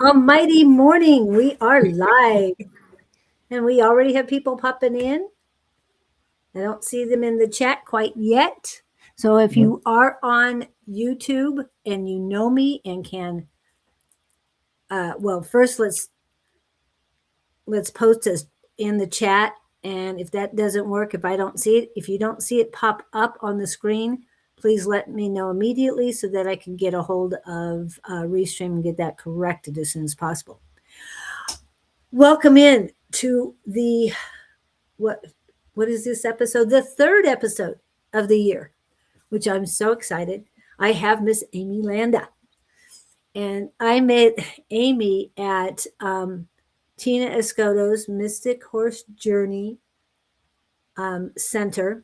Almighty morning. We are live. And we already have people popping in. I don't see them in the chat quite yet. So if you are on YouTube and you know me and can, well, first let's post this in the chat. And if that doesn't work, if I don't see it, if you don't see it pop up on the screen, please let me know immediately so that I can get a hold of Restream and get that corrected as soon as possible. Welcome in to the what is this episode? The third episode of the year, which I'm so excited. I have Miss Amy Landa, and I met Amy at Tina Escoto's Mystic Horse Journey Center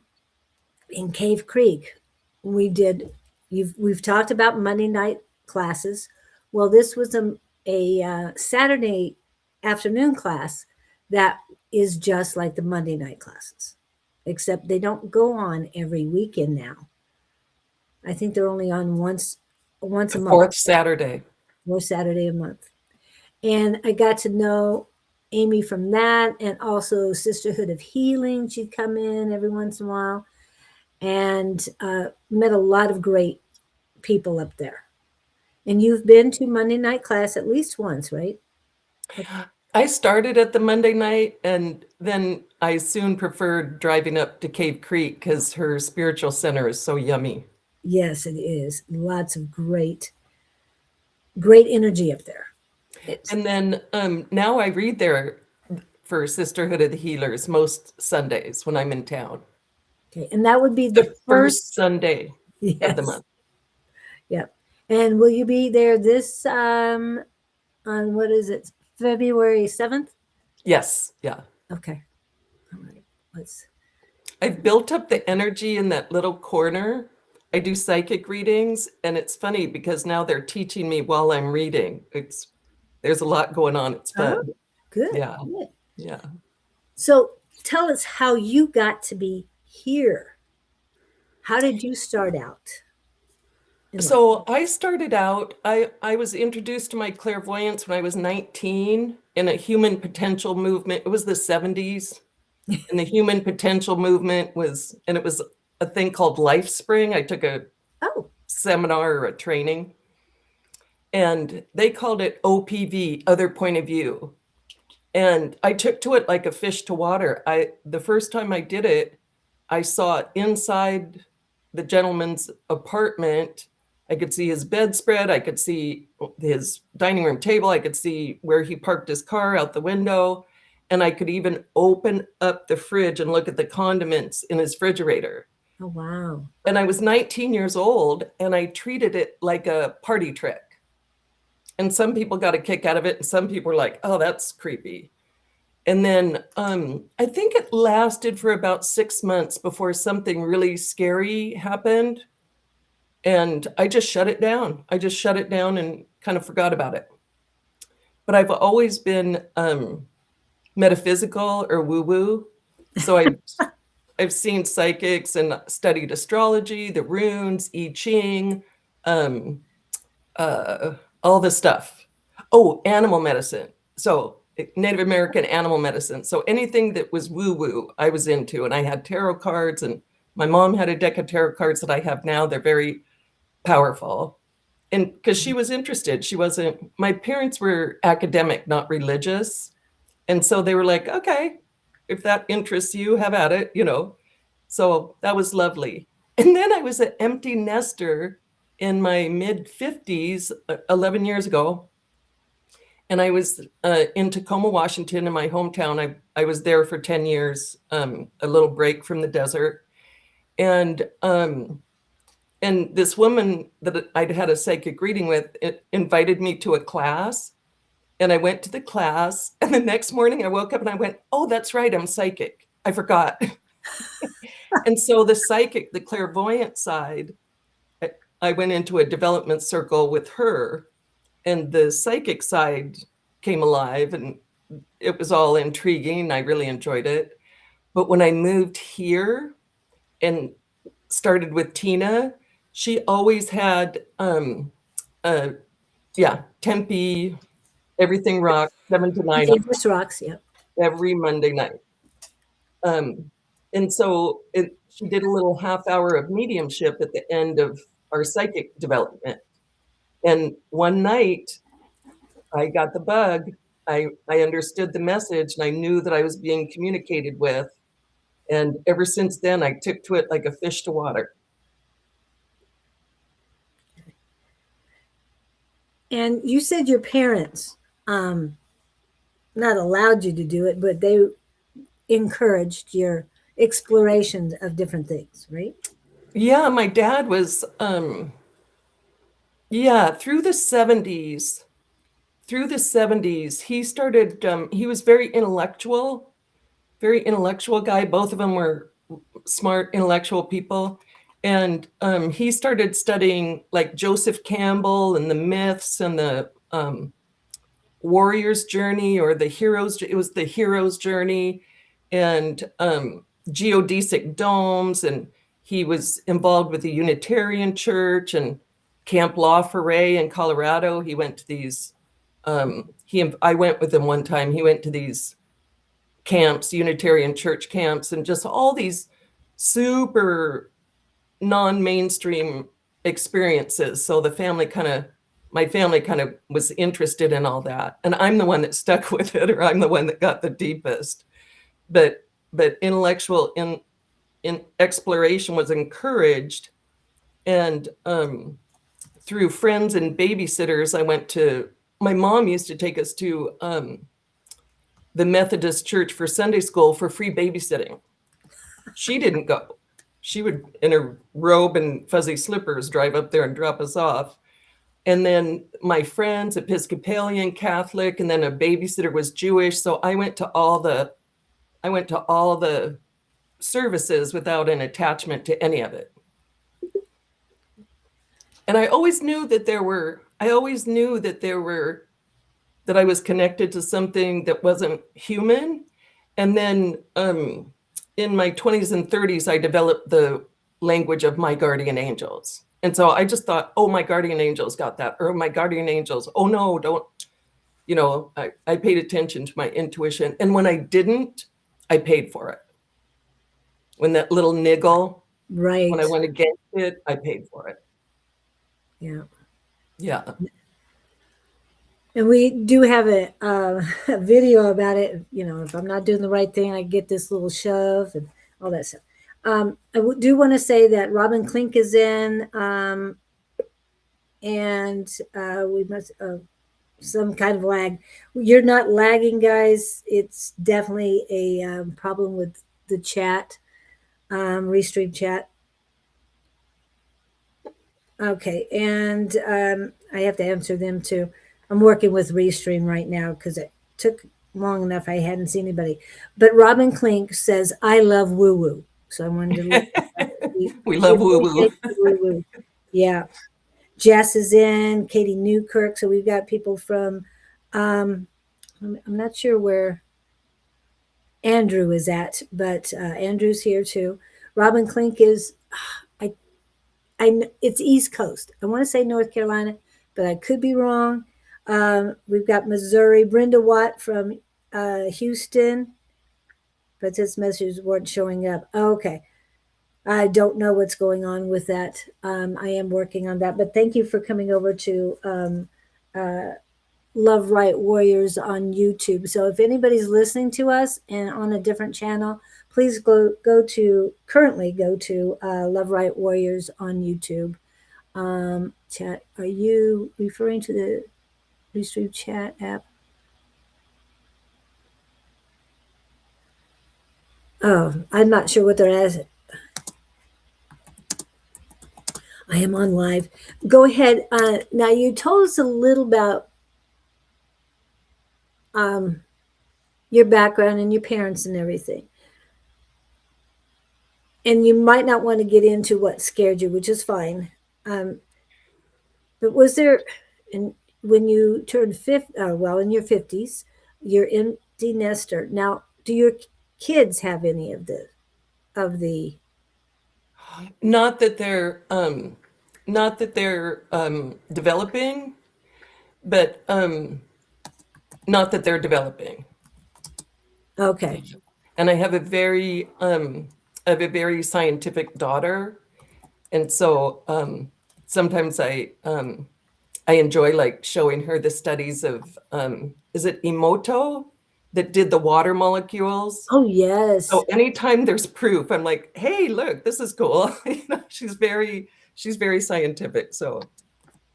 in Cave Creek. We've talked about Monday night classes. Well, this was a Saturday afternoon class that is just like the Monday night classes, except they don't go on every weekend now. I think they're only on once a month. Fourth Saturday a month. And I got to know Amy from that, and also Sisterhood of Healing. She'd come in every once in a while, and met a lot of great people up there. And you've been to Monday night class at least once, right? I started at the Monday night, and then I soon preferred driving up to Cave Creek because her spiritual center is so yummy. Yes, it is. Lots of great energy up there. And then now I read there for Sisterhood of the Healers most Sundays when I'm in town. Okay, and that would be the first Sunday of the month. Yep. And will you be there this on what is it, February 7th? Yes. Yeah. Okay. All right. I've built up the energy in that little corner. I do psychic readings, and it's funny because now they're teaching me while I'm reading. There's a lot going on. It's fun. Oh, good. Yeah. Good. Yeah. So tell us how you got to be here. How did you start out? So I started out, I was introduced to my clairvoyance when I was 19 in a human potential movement. It was the 70s. And the human potential movement was a thing called LifeSpring. I took a seminar or a training, and they called it OPV, other point of view. And I took to it like a fish to water. The first time I did it, I saw inside the gentleman's apartment. I could see his bedspread. I could see his dining room table. I could see where he parked his car out the window. And I could even open up the fridge and look at the condiments in his refrigerator. Oh, wow. And I was 19 years old, and I treated it like a party trick. And some people got a kick out of it, and some people were like, oh, that's creepy. And then I think it lasted for about 6 months before something really scary happened. And I just shut it down. I just shut it down and kind of forgot about it. But I've always been metaphysical or woo-woo. So I've seen psychics and studied astrology, the runes, I Ching, all this stuff. Oh, animal medicine. So Native American animal medicine. So anything that was woo-woo, I was into. And I had tarot cards, and my mom had a deck of tarot cards that I have now. They're very powerful. And because she was interested, my parents were academic, not religious. And so they were like, okay, if that interests you, have at it, So that was lovely. And then I was an empty nester in my mid-50s, 11 years ago. And I was in Tacoma, Washington, in my hometown. I was there for 10 years, a little break from the desert. And this woman that I'd had a psychic reading with invited me to a class. And I went to the class, and the next morning I woke up and I went, oh, that's right, I'm psychic. I forgot. And so the clairvoyant side, I went into a development circle with her, and the psychic side came alive, and it was all intriguing. I really enjoyed it. But when I moved here and started with Tina, she always had, Tempe, Everything Rocks, 7 to 9 Dangerous Rocks, yeah. every Monday night. And so she did a little half hour of mediumship at the end of our psychic development. And one night I got the bug. I understood the message and I knew that I was being communicated with. And ever since then, I took to it like a fish to water. And you said your parents not allowed you to do it, but they encouraged your explorations of different things, right? Yeah, my dad was, through the 70s, he started, he was very intellectual guy. Both of them were smart, intellectual people. And he started studying like Joseph Campbell and the myths and the warrior's journey, or it was the hero's journey, and geodesic domes. And he was involved with the Unitarian Church and Camp La Foret in Colorado. He went to these, I went with him one time. He went to these camps, Unitarian Church camps, and just all these super non-mainstream experiences. So my family kind of was interested in all that. And I'm the one that stuck with it, or I'm the one that got the deepest. But intellectual in exploration was encouraged. And through friends and babysitters, my mom used to take us to the Methodist Church for Sunday school for free babysitting. She didn't go. She would, in her robe and fuzzy slippers, drive up there and drop us off. And then my friends, Episcopalian, Catholic, and then a babysitter was Jewish. So I went to all the services without an attachment to any of it. And I always knew that I was connected to something that wasn't human. And then in my 20s and 30s, I developed the language of my guardian angels. And so I just thought, oh, my guardian angels got that. Or my guardian angels, oh no, don't, I paid attention to my intuition. And when I didn't, I paid for it. When that little niggle, right? When I went against it, I paid for it. Yeah. Yeah. And we do have a video about it. If I'm not doing the right thing, I get this little shove and all that stuff. I do want to say that Robin Klink is in, and we must some kind of lag. You're not lagging, guys. It's definitely a problem with the chat, Restream chat. Okay, and I have to answer them too. I'm working with Restream right now because it took long enough. I hadn't seen anybody. But Robin Klink says, I love woo-woo. So I wanted to look at that. We love woo-woo. Woo-woo. Yeah. Jess is in, Katie Newkirk. So we've got people from, I'm not sure where Andrew is at, but Andrew's here too. Robin Klink is, it's East Coast. I want to say North Carolina, but I could be wrong. We've got Missouri, Brenda Watt from Houston, but this messages weren't showing up. Oh, okay. I don't know what's going on with that. I am working on that, but thank you for coming over to Love Riot Warriors on YouTube. So if anybody's listening to us and on a different channel, please go to Love Riot Warriors on YouTube. Chat, are you referring to the Restream chat app? Oh, I'm not sure what they're asking. I am on live. Go ahead. Now you told us a little about your background and your parents and everything. And you might not want to get into what scared you, which is fine. But was there, when you turned in your 50s, you're empty nester. Now, do your kids have any of the Not that they're developing, but Not that they're developing. Okay. And I have a very scientific daughter. And so sometimes I enjoy like showing her the studies of, is it Emoto that did the water molecules? Oh, yes. So anytime there's proof, I'm like, hey, look, this is cool. She's very scientific. So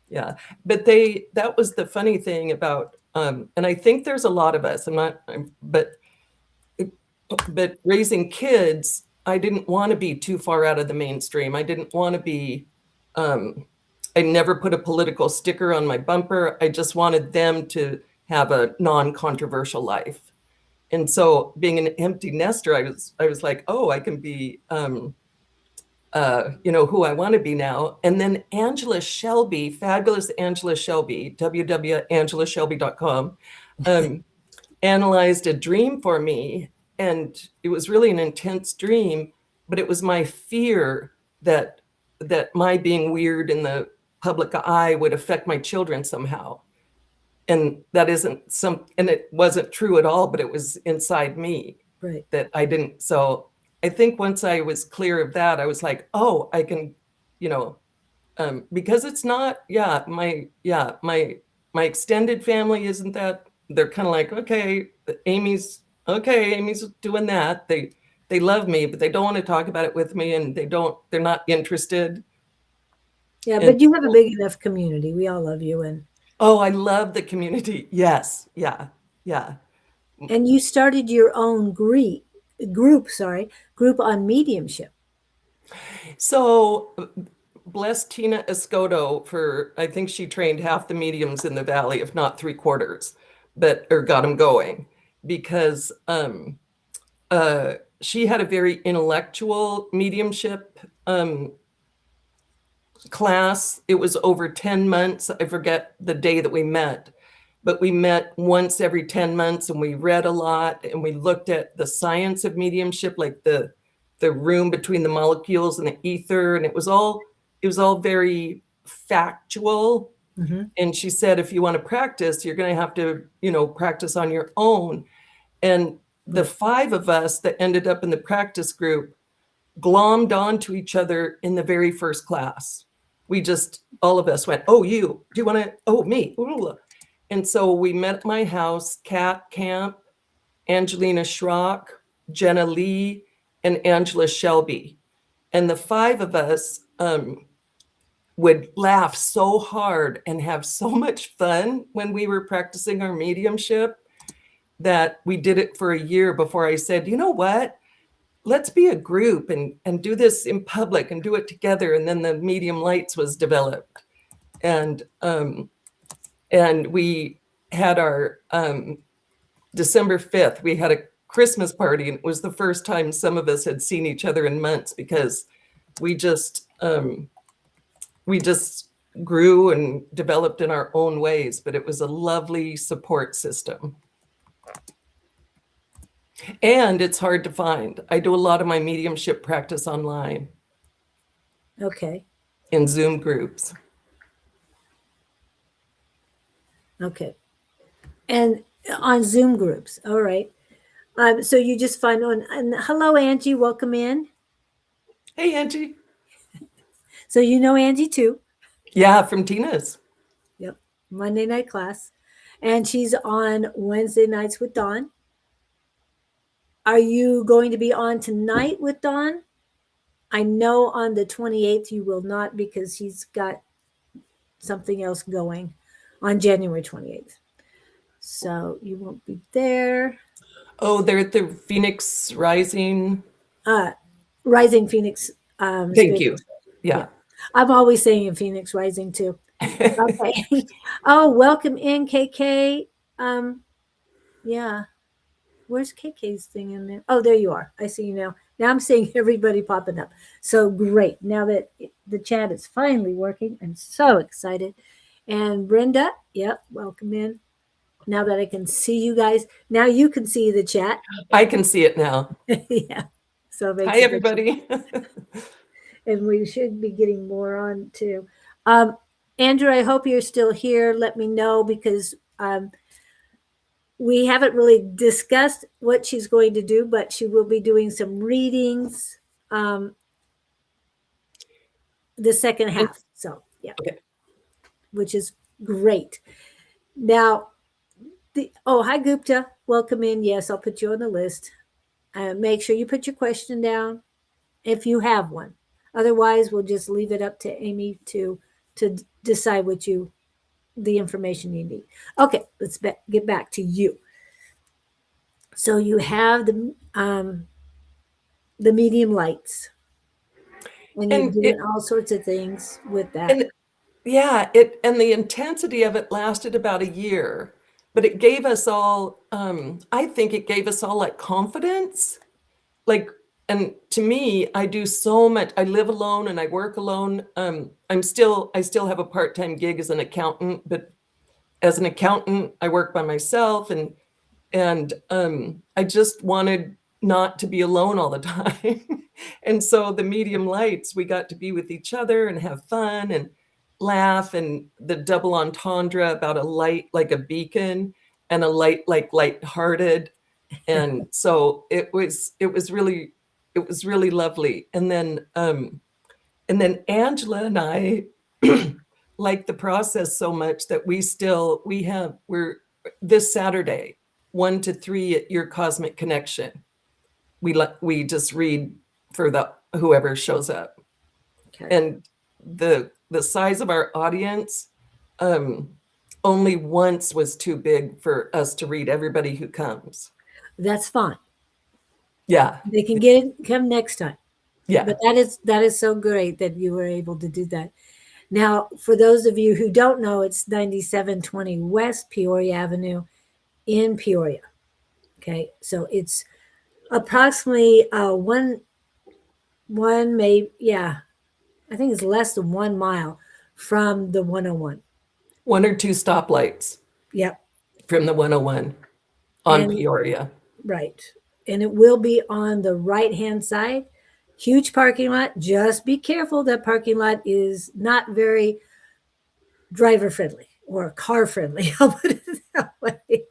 yeah, but that was the funny thing about, and I think there's a lot of us, but raising kids, I didn't want to be too far out of the mainstream. I didn't want to be, I never put a political sticker on my bumper. I just wanted them to have a non-controversial life. And so being an empty nester, I was like, oh, I can be, who I want to be now. And then Angela Shelby, fabulous Angela Shelby, www.angelashelby.com, analyzed a dream for me. And it was really an intense dream, but it was my fear that my being weird in the public eye would affect my children somehow. And that and it wasn't true at all, but it was inside me. Right. That I didn't. So I think once I was clear of that, I was like, oh, I can, because it's not, my extended family isn't that, they're kind of like, okay, Amy's doing that. They love me, but they don't want to talk about it with me, and they're not interested. Yeah, but you have a big enough community. We all love you. And oh, I love the community. Yes. Yeah. Yeah. And you started your own group on mediumship. So bless Tina Escoto for, I think she trained half the mediums in the Valley, if not 3/4, or got them going, because she had a very intellectual mediumship class. It was over 10 months. I forget the day that we met, but we met once every 10 months and we read a lot and we looked at the science of mediumship, like the room between the molecules and the ether. And it was all very factual. Mm-hmm. And she said, if you want to practice, you're going to have to, practice on your own. And the 5 of us that ended up in the practice group glommed onto each other in the very first class. We just, all of us went, oh, do you want to, oh, me. And so we met at my house, Kat Camp, Angelina Schrock, Jenna Lee, and Angela Shelby. And the 5 of us would laugh so hard and have so much fun when we were practicing our mediumship that we did it for a year before I said, you know what? Let's be a group and do this in public and do it together. And then the medium lights was developed. And we had our December 5th, we had a Christmas party, and it was the first time some of us had seen each other in months, because we just grew and developed in our own ways, but it was a lovely support system. And it's hard to find. I do a lot of my mediumship practice online. Okay. In Zoom groups. Okay. And on Zoom groups. All right. So you just find on, and hello, Angie, welcome in. Hey, Angie. So you know Angie too. Yeah, from Tina's. Yep. Monday night class. And she's on Wednesday nights with Dawn. Are you going to be on tonight with Dawn? I know on the 28th you will not, because he's got something else going on January 28th. So you won't be there. Oh, they're at the Phoenix Rising. Rising Phoenix. Thank you. Yeah. I'm always saying Phoenix Rising too. Okay. Oh, welcome in, KK. Yeah. Where's KK's thing in there? Oh, there you are. I see you now. Now I'm seeing everybody popping up. So great. Now that the chat is finally working, I'm so excited. And Brenda, yep, welcome in. Now that I can see you guys, now you can see the chat. I can see it now. Yeah. So hi, everybody. And we should be getting more on too. Andrew, I hope you're still here. Let me know, because we haven't really discussed what she's going to do, but she will be doing some readings the second half. So, yeah, Okay. which is great. Now, hi, Gupta. Welcome in. Yes, I'll put you on the list. Make sure you put your question down if you have one. Otherwise, we'll just leave it up to Amy to decide the information you need. Okay, let's get back to you. So you have the medium lights, and you're doing all sorts of things with that. And yeah, and the intensity of it lasted about a year, but it gave us all, I think it gave us all like confidence. Like, and to me, I do so much. I live alone and I work alone. I still have a part-time gig as an accountant, but as an accountant, I work by myself, and I just wanted not to be alone all the time. And so the medium lights, we got to be with each other and have fun and laugh, and the double entendre about a light like a beacon and a light like lighthearted. And so it was really lovely. And then Angela and I like the process so much that we're this Saturday 1 to 3 at your Cosmic Connection. We just read for whoever shows up. Okay. And the size of our audience, only once was too big for us to read everybody who comes. That's fine. Yeah. They can come next time. Yeah. But that is so great that you were able to do that. Now, for those of you who don't know, it's 9720 West Peoria Avenue in Peoria. Okay, so it's approximately I think it's less than 1 mile from the 101. 1 or 2 stoplights. Yep. From the 101 on Peoria. Right. And it will be on the right-hand side. Huge parking lot. Just be careful. That parking lot is not very driver friendly or car friendly. I'll put it that way.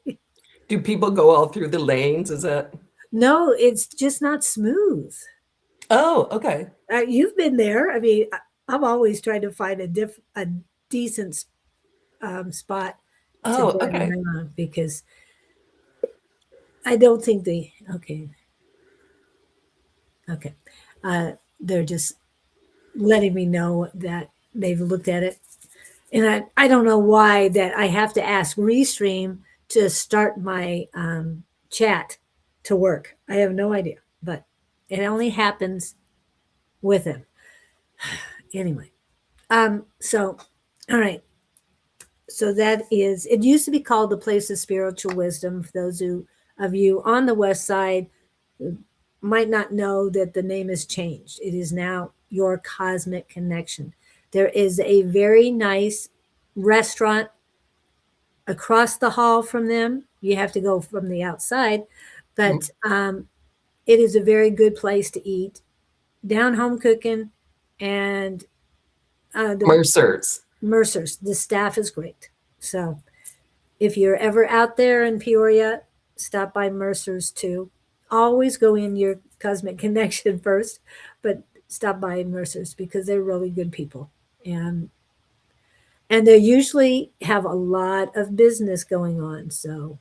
Do people go all through the lanes? Is that? No, it's just not smooth. Oh, okay. You've been there. I mean, I'm always trying to find a decent spot to drive around, because I don't think okay. They're just letting me know that they've looked at it. And I don't know why that I have to ask Restream to start my chat to work. I have no idea, but it only happens with him. Anyway, so, all right. So it used to be called the Place of Spiritual Wisdom. For those of you on the West Side who might not know that the name has changed. It is now Your Cosmic Connection. There is a very nice restaurant across the hall from them. You have to go from the outside, but it is a very good place to eat. Down home cooking, and Mercer's. The staff is great. So if you're ever out there in Peoria, stop by Mercer's too. Always go in Your Cosmic Connection first, but stop by Mercer's because they're really good people. And they usually have a lot of business going on. So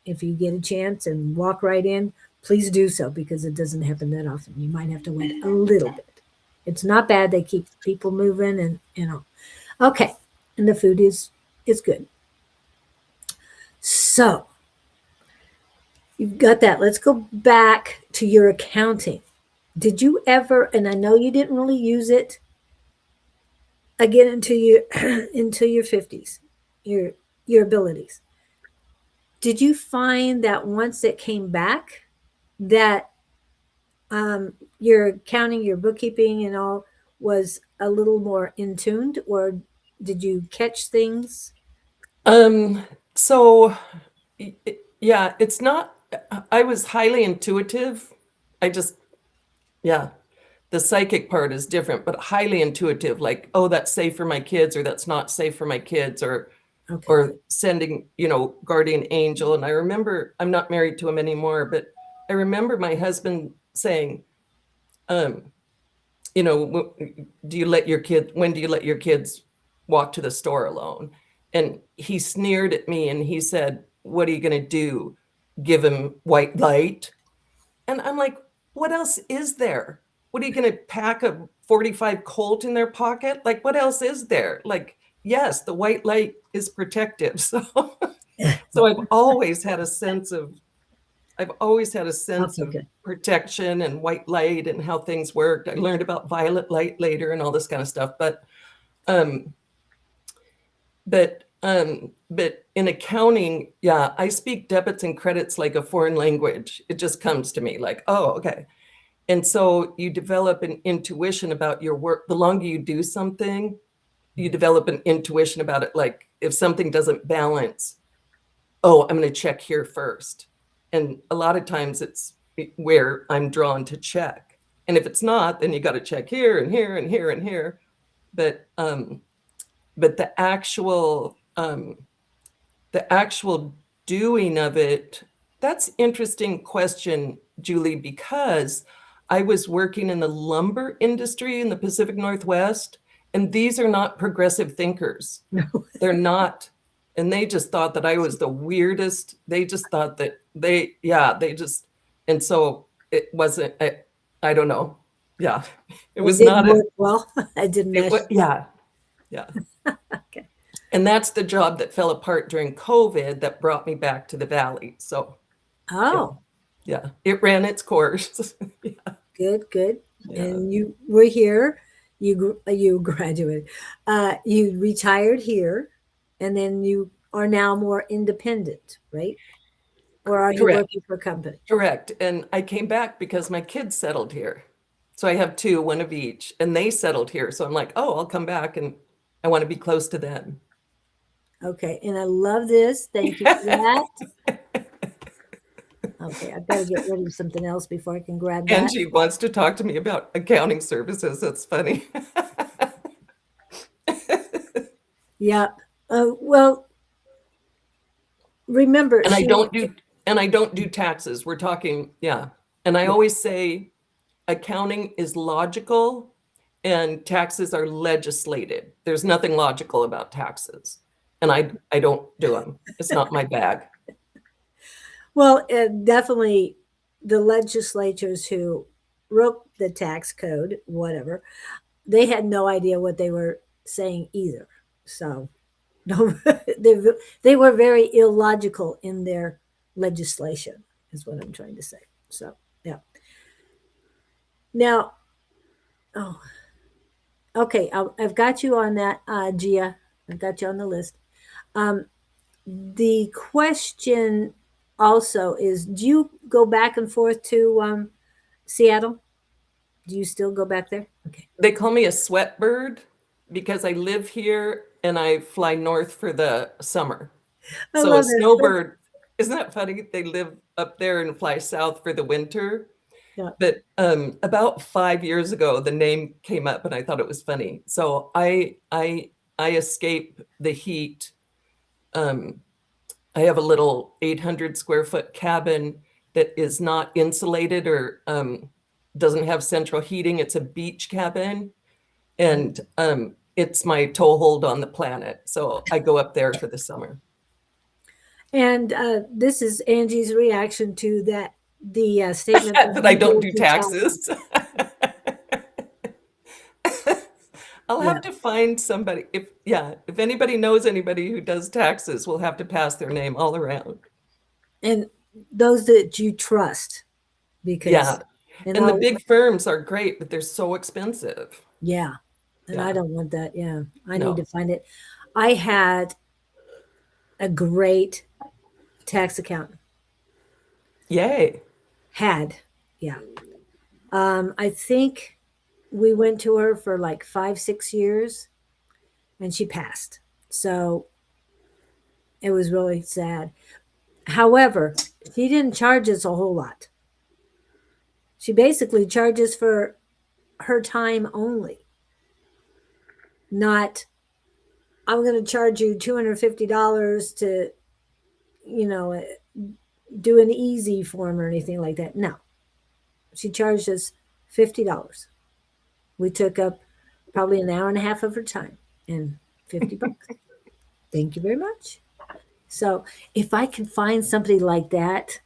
if you get a chance and walk right in, please do so, because it doesn't happen that often. You might have to wait a little bit. It's not bad. They keep people moving and all. Okay. And the food is good. So you've got that. Let's go back to your accounting. Did you ever, and I know you didn't really use it again until your 50s, your abilities. Did you find that once it came back that your accounting, your bookkeeping and all was a little more in tuned, or did you catch things? So yeah, it's not, I was highly intuitive. The psychic part is different, but highly intuitive, like, oh, that's safe for my kids, or that's not safe for my kids, or Okay. or sending, guardian angel. And I remember, I'm not married to him anymore, but I remember my husband saying, when do you let your kids walk to the store alone? And he sneered at me and he said, what are you going to do? Give him white light? And I'm like, what else is there? What are you going to pack a 45 Colt in their pocket? Like, what else is there? Like, yes, the white light is protective. So I've always had a sense of Okay. protection and white light and how things worked. I learned about violet light later and all this kind of stuff. But in accounting, yeah, I speak debits and credits like a foreign language. It just comes to me like, oh, okay. And so you develop an intuition about your work. The longer you do something, you develop an intuition about it. Like if something doesn't balance, oh, I'm going to check here first. And a lot of times it's where I'm drawn to check. And if it's not, then you got to check here and here and here and here. But the actual doing of it, that's interesting question, Julie, because I was working in the lumber industry in the Pacific Northwest, and these are not progressive thinkers. No. They're not. And they just thought that I was the weirdest. They just thought that and so it wasn't, I don't know. Yeah. It was didn't not work well. I didn't mesh. yeah. Okay. And that's the job that fell apart during COVID that brought me back to the Valley. So, Oh, yeah, it ran its course. good. Yeah. And you were here. You graduated. You retired here, and then you are now more independent, right? Or are you Correct. working for a company? Correct. And I came back because my kids settled here. So I have two, one of each, and they settled here. So I'm like, oh, I'll come back and I want to be close to them. Okay, and I love this. Thank you for that. Okay, I've got to get rid of something else before I can grab that. Angie wants to talk to me about accounting services. That's funny. Yeah. Well, remember, And I don't do taxes. We're talking, yeah. And I always say accounting is logical and taxes are legislated. There's nothing logical about taxes. And I don't do them. It's not my bag. Well, definitely the legislatures who wrote the tax code, whatever, they had no idea what they were saying either. So no, they were very illogical in their legislation, is what I'm trying to say. So, yeah. Now, oh, okay, I've got you on that, Gia. I've got you on the list. The question also is, do you go back and forth to Seattle? Do you still go back there? Okay. They call me a sweat bird because I live here and I fly north for the summer. I So a love it. snowbird, isn't that funny? They live up there and fly south for the winter. Yeah. But about 5 years ago, the name came up and I thought it was funny. So I escape the heat. I have a little 800 square foot cabin that is not insulated or doesn't have central heating. It's a beach cabin, and it's my toehold on the planet. So I go up there for the summer. And this is Angie's reaction to that, the statement that I don't do taxes. I'll have to find somebody. If anybody knows anybody who does taxes, we'll have to pass their name all around. And those that you trust, because and the big firms are great, but they're so expensive. Yeah, and I don't want that. Yeah, I No. need to find it. I had a great tax accountant. Yay. Yeah. I think we went to her for like 5-6 years and she passed. So it was really sad. However, she didn't charge us a whole lot. She basically charges for her time only. Not, I'm going to charge you $250 to, do an easy form or anything like that. No, she charged us $50. We took up probably an hour and a half of her time and $50. Thank you very much. So if I can find somebody like that,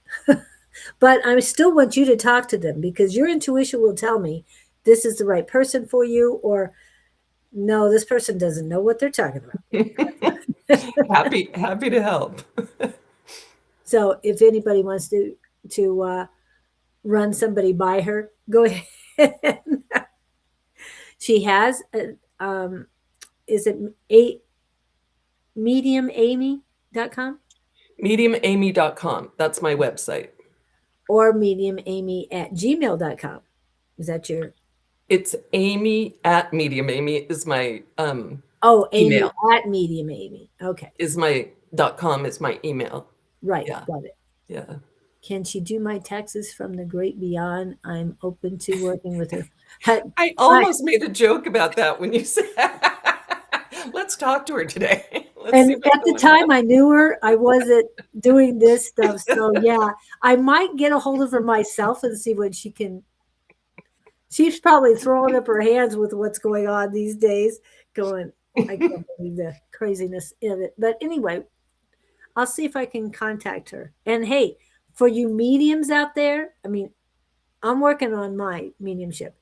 but I still want you to talk to them because your intuition will tell me this is the right person for you, or no, this person doesn't know what they're talking about. Happy to help. So if anybody wants to run somebody by her, go ahead. She has is it mediumamy.com? Mediumamy.com. That's my website. Or mediumamy@gmail.com. Is that your? It's Amy at mediumamy is my Amy email. at mediumamy. Okay. Is my .com is my email. Right. Yeah. Got it. Yeah. Can she do my taxes from the great beyond? I'm open to working with her. I almost made a joke about that when you said, let's talk to her today. And at the time I knew her, I wasn't doing this stuff. So yeah, I might get a hold of her myself and see what she can. She's probably throwing up her hands with what's going on these days, going, I can't believe the craziness of it. But anyway, I'll see if I can contact her. And hey, for you mediums out there, I mean, I'm working on my mediumship,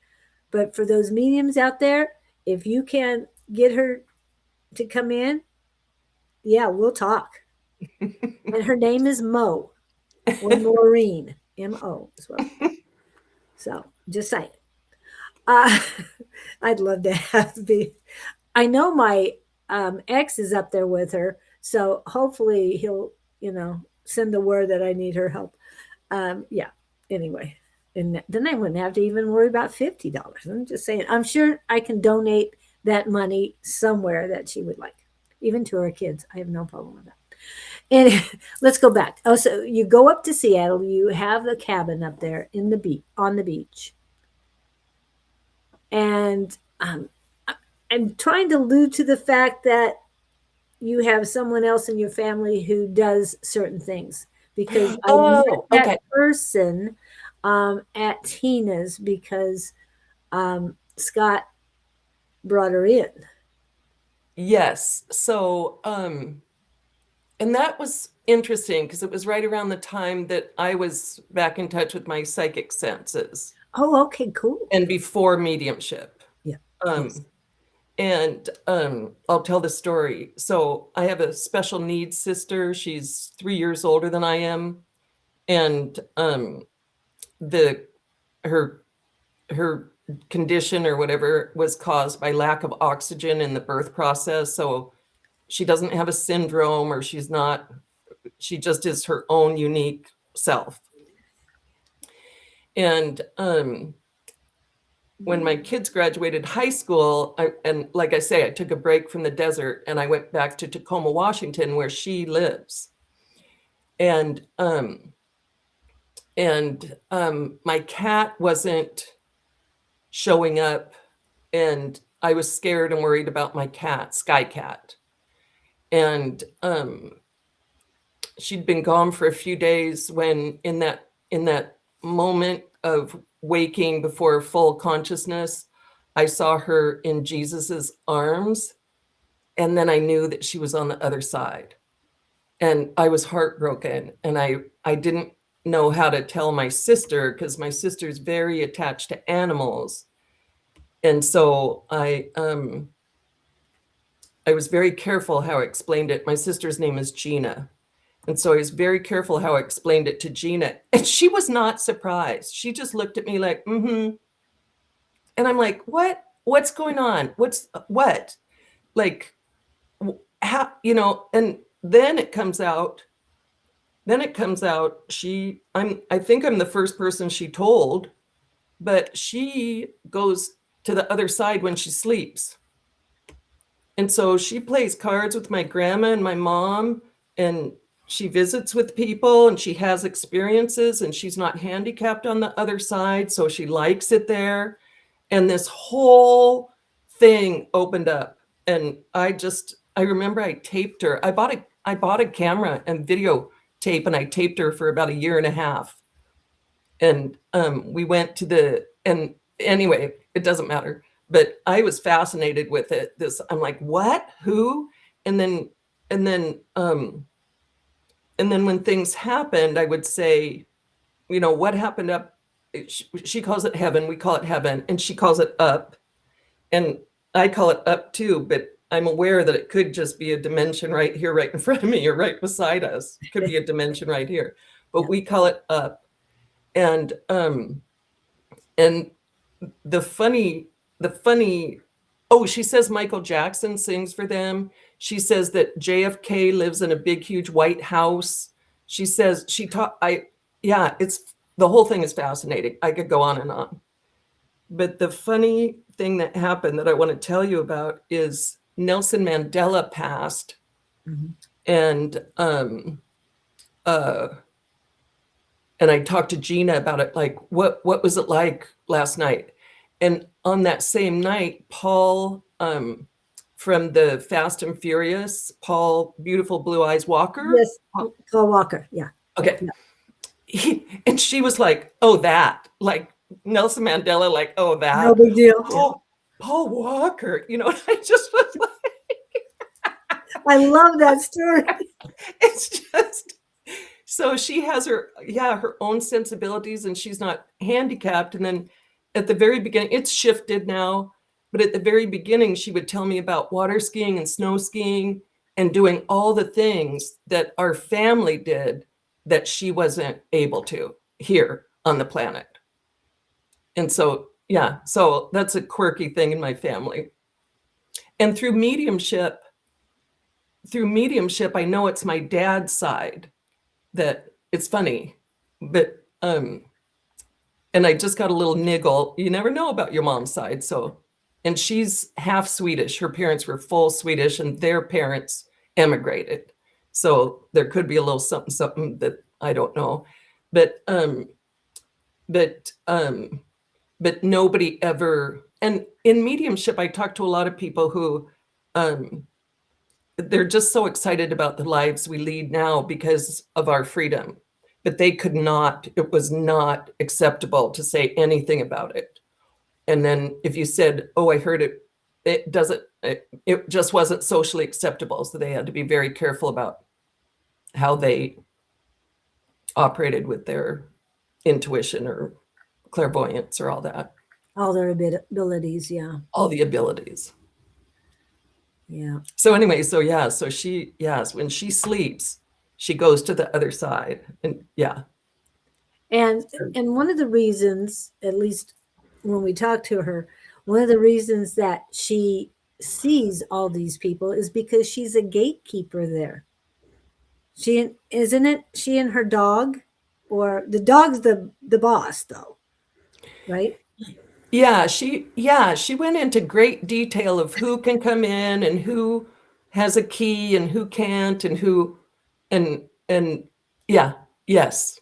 but for those mediums out there, if you can get her to come in, yeah, we'll talk. And her name is Mo or Maureen, M-O as well. So just saying. I'd love to have I know my ex is up there with her, so hopefully he'll, send the word that I need her help. Yeah. Anyway, and then I wouldn't have to even worry about $50. I'm just saying. I'm sure I can donate that money somewhere that she would like, even to her kids. I have no problem with that. And let's go back. Oh, so you go up to Seattle. You have the cabin up there on the beach. And I'm trying to allude to the fact that you have someone else in your family who does certain things, because I met that person at Tina's because Scott brought her in. Yes. So, and that was interesting because it was right around the time that I was back in touch with my psychic senses. Oh, okay, cool. And before mediumship. Yeah. Yes. And I'll tell the story. So I have a special needs sister. She's 3 years older than I am. And her condition or whatever was caused by lack of oxygen in the birth process. So she doesn't have a syndrome, or she just is her own unique self. And when my kids graduated high school, and like I say, I took a break from the desert and I went back to Tacoma, Washington, where she lives. And my cat wasn't showing up, and I was scared and worried about my cat, Sky Cat. And she'd been gone for a few days when in that moment of waking before full consciousness, I saw her in Jesus's arms, and then I knew that she was on the other side. And I was heartbroken, and I didn't know how to tell my sister, because my sister's very attached to animals. And so I was very careful how I explained it. My sister's name is Gina. And so I was very careful how I explained it to Gina. And she was not surprised. She just looked at me like, mm-hmm. And I'm like, what's going on? What? Like, how, and then it comes out, I think I'm the first person she told, but she goes to the other side when she sleeps. And so she plays cards with my grandma and my mom, and she visits with people, and she has experiences, and she's not handicapped on the other side, so she likes it there. And this whole thing opened up, and I just I remember I taped her. I bought a camera and video tape, and I taped her for about 1.5 years. And we went to and anyway, it doesn't matter. But I was fascinated with it. I'm like, what? Who? And then when things happened, I would say, what happened up? She calls it heaven. We call it heaven, and she calls it up, and I call it up too. But I'm aware that it could just be a dimension right here, right in front of me, or right beside us. It could be a dimension right here, but we call it up. And the funny, she says Michael Jackson sings for them. She says that JFK lives in a big, huge white house. She says it's the whole thing is fascinating. I could go on and on. But the funny thing that happened that I want to tell you about is Nelson Mandela passed. Mm-hmm. And I talked to Gina about it, like, what was it like last night? And on that same night, Paul from the Fast and Furious, Paul, beautiful blue eyes Walker. Yes, Paul Walker, yeah. Okay. Yeah. And she was like, oh, that, like Nelson Mandela, like, oh, that. No big deal. Paul Walker, I just was like. I love that story. It's just. So she has her own sensibilities, and she's not handicapped. And then at the very beginning, it's shifted now, but at the very beginning, she would tell me about water skiing and snow skiing and doing all the things that our family did that she wasn't able to here on the planet. And so, so that's a quirky thing in my family. And through mediumship, I know it's my dad's side. That it's funny, but and I just got a little niggle. You never know about your mom's side. So, and she's half Swedish. Her parents were full Swedish, and their parents emigrated. So there could be a little something that I don't know, but nobody ever. And in mediumship, I talked to a lot of people who they're just so excited about the lives we lead now because of our freedom, but it was not acceptable to say anything about it. And then if you said, oh, I heard it, it just wasn't socially acceptable. So they had to be very careful about how they operated with their intuition or clairvoyance or all that. All their abilities, yeah. All the abilities. Yeah. So anyway, so she, when she sleeps, she goes to the other side, and And one of the reasons, at least when we talk to her, one of the reasons that she sees all these people is because she's a gatekeeper there. She and her dog, or the dog's the boss though, right? Yeah, she went into great detail of who can come in and who has a key and who can't, and who, and yes.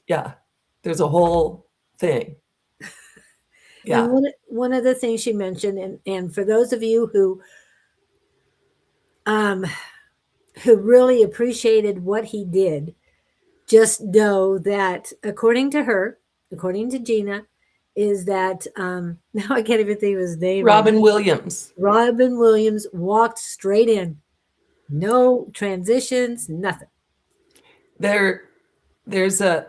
There's a whole thing. Yeah. And one of the things she mentioned, and for those of you who really appreciated what he did, just know that according to Gina, is that now I can't even think of his name. Robin Williams. Robin Williams walked straight in. No transitions, nothing. There's a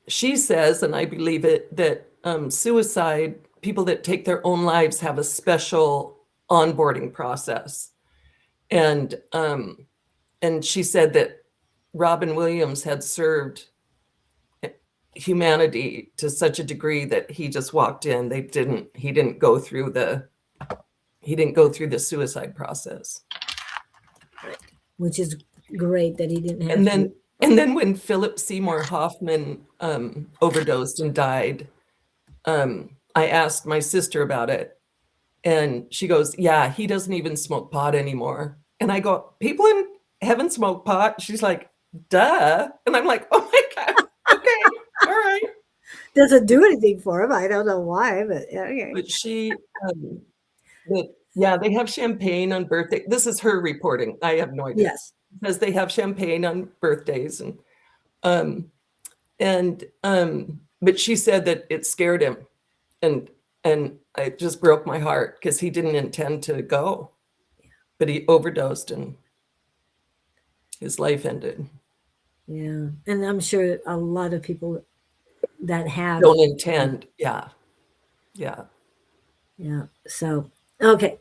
she says, and I believe it, that suicide, people that take their own lives have a special onboarding process. And she said that Robin Williams had served humanity to such a degree that he just walked in. He didn't go through the suicide process. Which is great that he didn't have And then when Philip Seymour Hoffman overdosed and died, I asked my sister about it, and she goes, yeah, he doesn't even smoke pot anymore. And I go, people in heaven smoke pot? She's like, duh. And I'm like, oh my God, okay, all right. Doesn't do anything for him. I don't know why, but okay. But she, Yeah, they have champagne on birthday. This is her reporting. I have no idea. Yes. Because they have champagne on birthdays um but she said that it scared him, and it just broke my heart because he didn't intend to go, but he overdosed and his life ended. Yeah. And I'm sure a lot of people that have Don't intend. Yeah. So okay,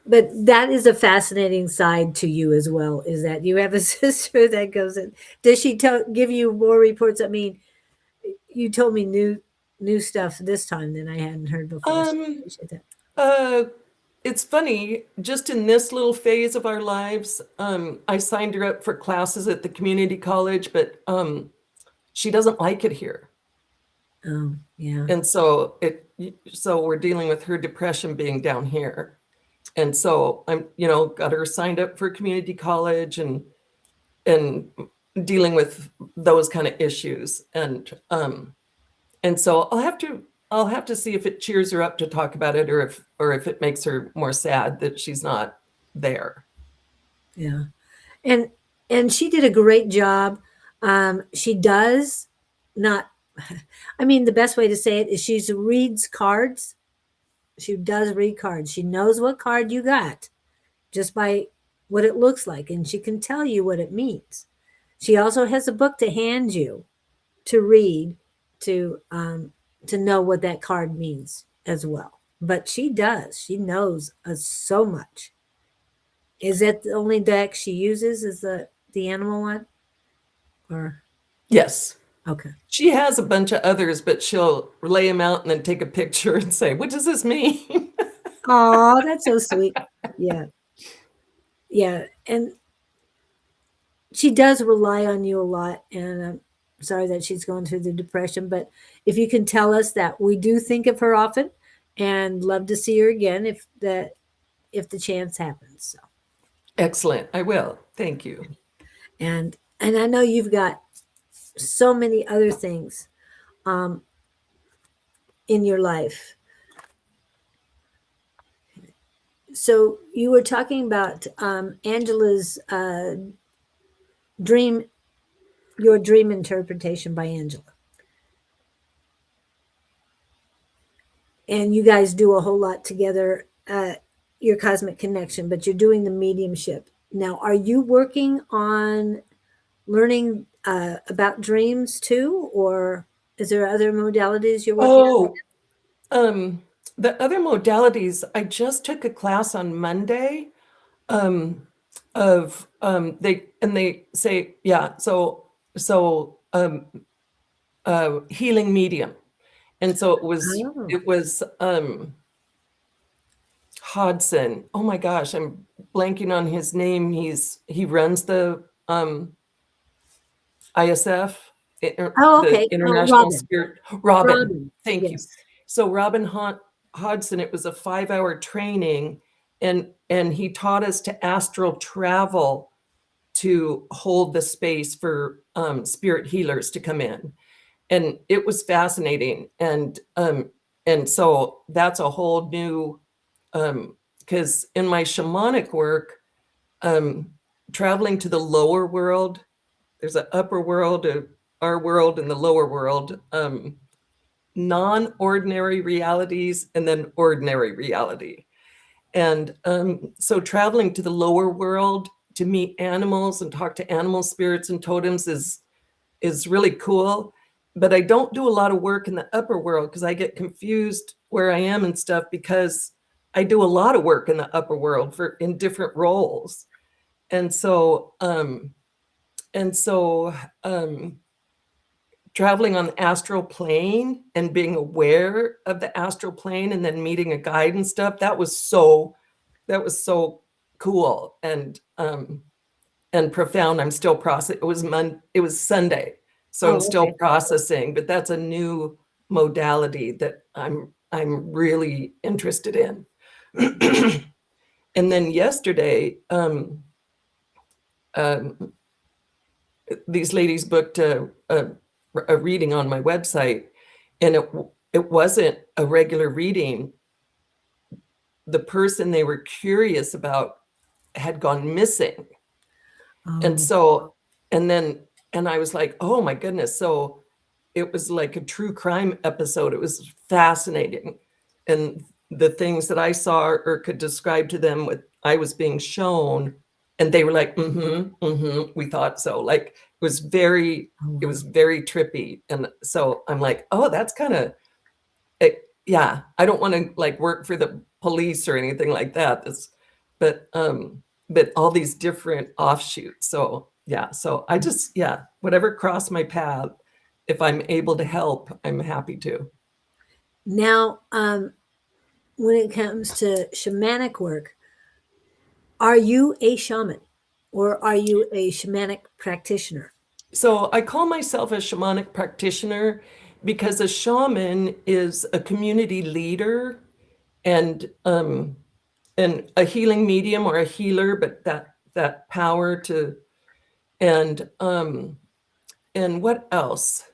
but that is a fascinating side to you as well, is that you have a sister that goes in. Does she give you more reports? I mean, you told me new stuff this time than I hadn't heard before. So I appreciate that. It's funny, just in this little phase of our lives, I signed her up for classes at the community college, but she doesn't like it here. Yeah. And so we're dealing with her depression being down here. And so I'm, got her signed up for community college and dealing with those kind of issues. And so I'll have to see if it cheers her up to talk about it, or if it makes her more sad that she's not there. Yeah. And she did a great job. She does not, I mean, the best way to say it is she reads cards. She does read cards. She knows what card you got just by what it looks like, and she can tell you what it means. She also has a book to hand you to read to know what that card means as well. But she does. She knows so much. Is that the only deck she uses? Is the animal one? Or Yes. okay. She has a bunch of others, but she'll lay them out and then take a picture and say, "What does this mean?" Oh, that's so sweet. Yeah. Yeah. And she does rely on you a lot. And I'm sorry that she's going through the depression. But if you can tell us that, we do think of her often and love to see her again if the chance happens. So Excellent. I will. Thank you. And I know you've got so many other things in your life. So you were talking about Angela's dream, your dream interpretation by Angela. And you guys do a whole lot together, your cosmic connection, but you're doing the mediumship. Now, are you working on learning about dreams too, or is there other modalities you're working on? The other modalities, I just took a class on Monday of they say, yeah, so healing medium. And so it was Hodson. Oh my gosh, I'm blanking on his name. He runs the ISF, the International Spirit. Robin. Thank you. So Robin Hodson, it was a 5-hour training, and he taught us to astral travel to hold the space for spirit healers to come in. And it was fascinating. And so that's a whole new, because in my shamanic work, traveling to the lower world, there's an upper world, our world, and the lower world, non-ordinary realities, and then ordinary reality. And so traveling to the lower world to meet animals and talk to animal spirits and totems is really cool. But I don't do a lot of work in the upper world because I get confused where I am and stuff, because I do a lot of work in the upper world in different roles. And so traveling on the astral plane and being aware of the astral plane and then meeting a guide and stuff, that was so cool and profound. I'm still processing. It was Sunday, so I'm still processing, but that's a new modality that I'm really interested in. And then yesterday, these ladies booked a reading on my website, and it wasn't a regular reading. the person they were curious about had gone missing. And so, and I was like, oh my goodness. So it was like a true crime episode. It was fascinating. And the things that I saw or could describe to them what I was being shown, and they were like, we thought so. Like it was very trippy. And so I'm like, oh, that's kind of, yeah, I don't want to like work for the police or anything like that. But all these different offshoots. So yeah, so I just, whatever crossed my path, if I'm able to help, I'm happy to. Now, when it comes to shamanic work, are you a shaman or are you a shamanic practitioner? So I call myself a shamanic practitioner because a shaman is a community leader and a healing medium or a healer, but that power to, and what else?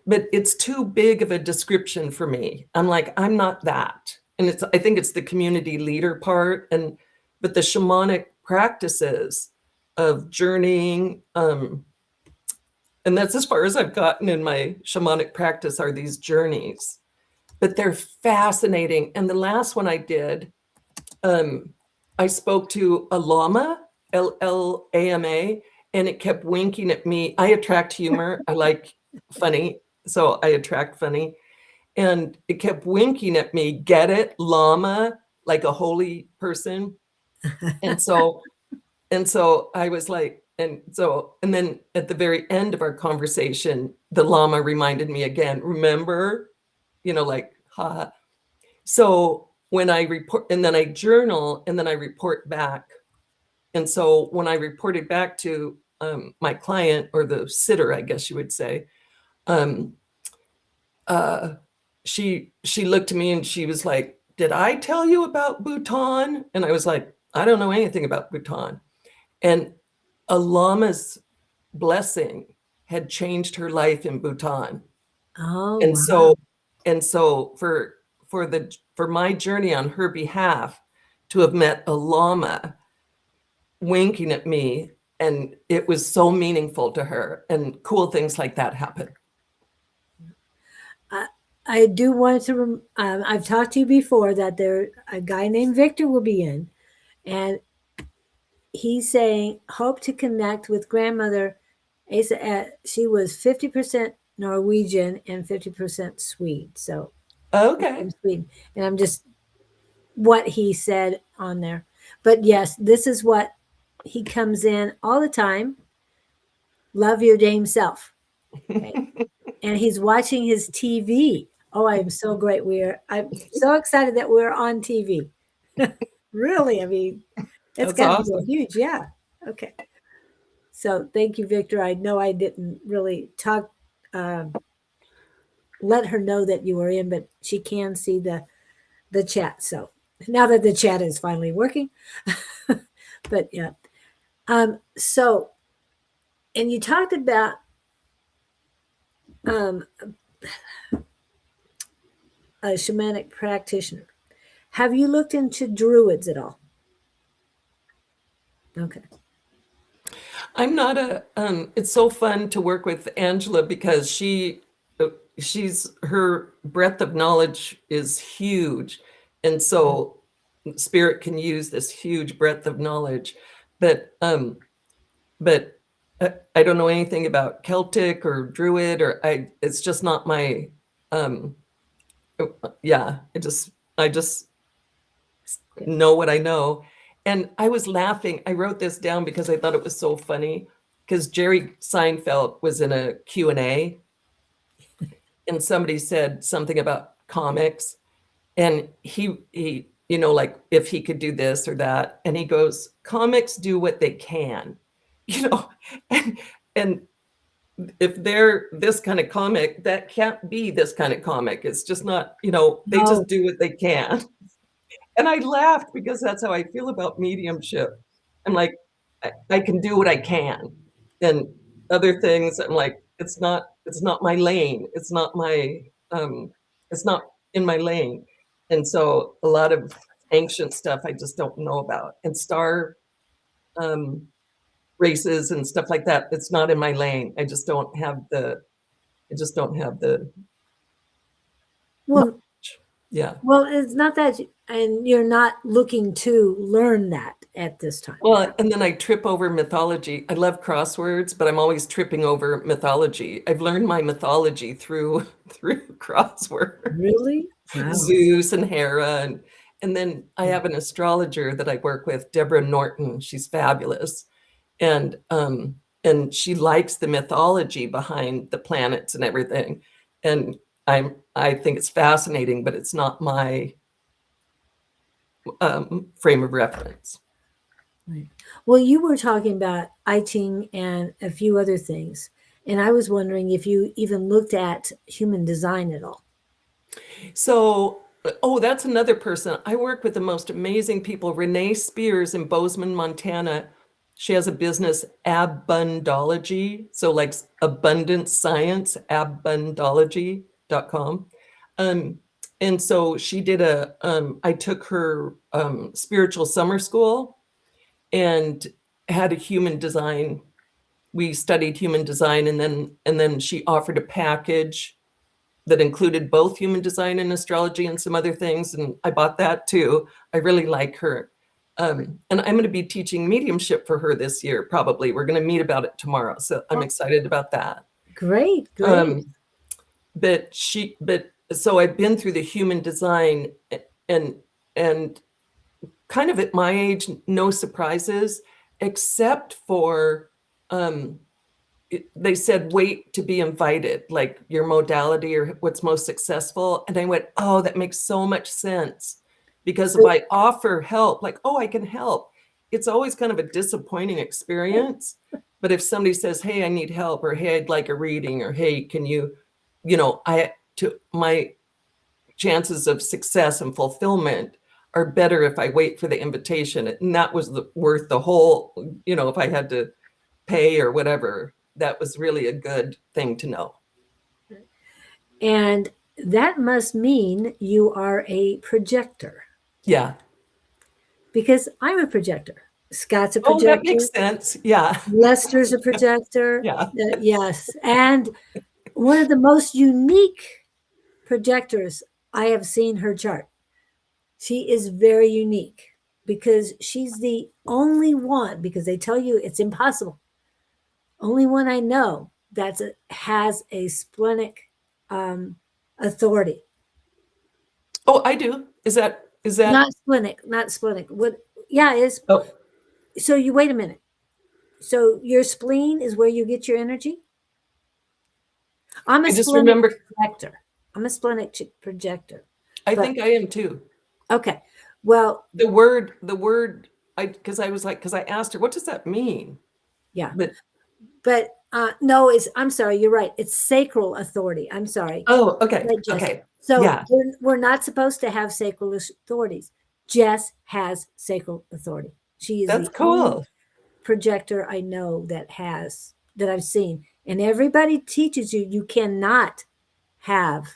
But it's too big of a description for me. I'm like, I'm not that. And I think it's the community leader part, but the shamanic practices of journeying, and that's as far as I've gotten in my shamanic practice are these journeys, but they're fascinating. And the last one I did, I spoke to a llama, LLAMA, and it kept winking at me. I attract humor. I like funny. So I attract funny. And it kept winking at me, get it, llama, like a holy person. And so I was like, and then at the very end of our conversation, the llama reminded me again, remember, like, ha. So when I report, and then I journal, and then I report back. And so when I reported back to my client, or the sitter, I guess you would say, she looked at me and she was like, did I tell you about Bhutan? And I was like, I don't know anything about Bhutan. And a llama's blessing had changed her life in Bhutan. Oh, and wow. so for my journey on her behalf to have met a llama winking at me, and it was so meaningful to her, and cool things like that happen. I do want to, I've talked to you before that a guy named Victor will be in, and he's saying, hope to connect with grandmother. She was 50% Norwegian and 50% Swede. So, Okay. from Sweden. And I'm just what he said on there. But yes, this is what he comes in all the time. Love your damn self. Okay. And he's watching his TV. Oh, I'm so great. I'm so excited that we're on TV. Really, I mean, it's got to be huge. Yeah. Okay. So thank you, Victor. I know I didn't really talk, let her know that you were in, but she can see the chat. So now that the chat is finally working, but yeah. So, and you talked about a shamanic practitioner. Have you looked into druids at all? Okay. I'm not it's so fun to work with Angela because her breadth of knowledge is huge. And so spirit can use this huge breadth of knowledge, but I don't know anything about Celtic or Druid, it's just not my, I just know what I know. And I was laughing. I wrote this down because I thought it was so funny, because Jerry Seinfeld was in a Q&A and somebody said something about comics, and he like if he could do this or that, and he goes, comics do what they can, and if they're this kind of comic, that can't be this kind of comic. It's just not, they just do what they can. And I laughed because that's how I feel about mediumship. I'm like, I can do what I can. And other things, I'm like, it's not my lane. It's not in my lane. And so a lot of ancient stuff I just don't know about. And star races and stuff like that, it's not in my lane. I just don't have the Well, yeah. well, it's not that, and you're not looking to learn that at this time. Well, and then I trip over mythology. I love crosswords, but I'm always tripping over mythology. I've learned my mythology through crosswords. Really? Wow. Zeus and Hera, and then I have an astrologer that I work with, Deborah Norton. She's fabulous, and she likes the mythology behind the planets and everything, and I think it's fascinating, but it's not my frame of reference. Right. Well, you were talking about I Ching and a few other things, and I was wondering if you even looked at human design at all. So, oh, that's another person. I work with the most amazing people. Renee Spears in Bozeman, Montana. She has a business, Abundology. So like abundance science, abundology.com. And so she did I took her spiritual summer school and had a human design. We studied human design, and then she offered a package that included both human design and astrology and some other things. And I bought that too. I really like her. And I'm going to be teaching mediumship for her this year, probably. We're going to meet about it tomorrow. So I'm excited about that. Great, great. But so I've been through the human design and kind of at my age, no surprises, except for, they said, wait to be invited, like your modality or what's most successful. And I went, oh, that makes so much sense. Because if I offer help, like, oh, I can help, it's always kind of a disappointing experience. But if somebody says, hey, I need help, or hey, I'd like a reading, or hey, can you, my chances of success and fulfillment are better if I wait for the invitation. And that was worth the whole, if I had to pay or whatever, that was really a good thing to know. And that must mean you are a projector. Yeah. Because I'm a projector. Scott's a projector. Oh, that makes sense. Yeah. Lester's a projector. Yeah. Yes. And one of the most unique projectors I have seen her chart. She is very unique because she's the only one, because they tell you it's impossible. Only one I know that has a splenic authority. Oh, I do. Is that not splenic? What? Yeah, it is. Oh. So you wait a minute. So your spleen is where you get your energy. I'm a splenic projector. I'm a splenic projector. I think I am too. Okay. Well, the word, because I asked her, what does that mean? Yeah. But no, I'm sorry, you're right. It's sacral authority. I'm sorry. Oh, okay. Okay. So yeah. we're not supposed to have sacral authorities. Jess has sacral authority. She is That's cool. Projector I know that I've seen. And everybody teaches you cannot have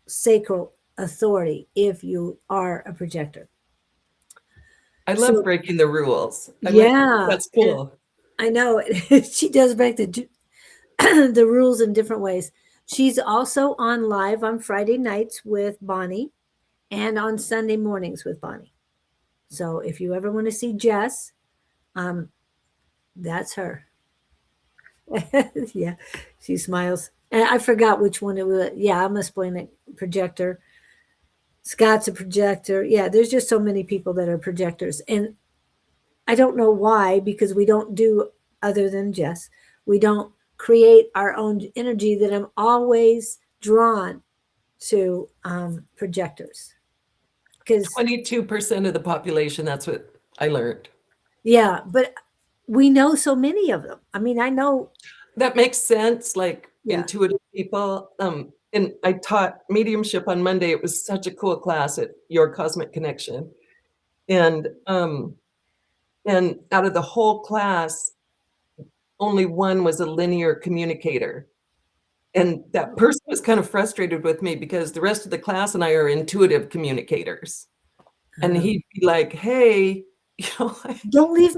sacral authority if you are a projector. I love breaking the rules. That's cool. I know. She does break the rules in different ways. She's also on live on Friday nights with Bonnie and on Sunday mornings with Bonnie. So if you ever want to see Jess, that's her. Yeah, she smiles. And I forgot which one it was. Yeah, I'm a splenic projector. Scott's a projector. Yeah, there's just so many people that are projectors. And I don't know why, because we don't do other than Jess. We don't create our own energy, that I'm always drawn to projectors. Because 22% of the population, that's what I learned. Yeah, but we know so many of them. I mean, I know. That makes sense, like intuitive people. And I taught mediumship on Monday. It was such a cool class at Your Cosmic Connection. And out of the whole class, only one was a linear communicator. And that person was kind of frustrated with me because the rest of the class and I are intuitive communicators. And he'd be like, hey, don't leave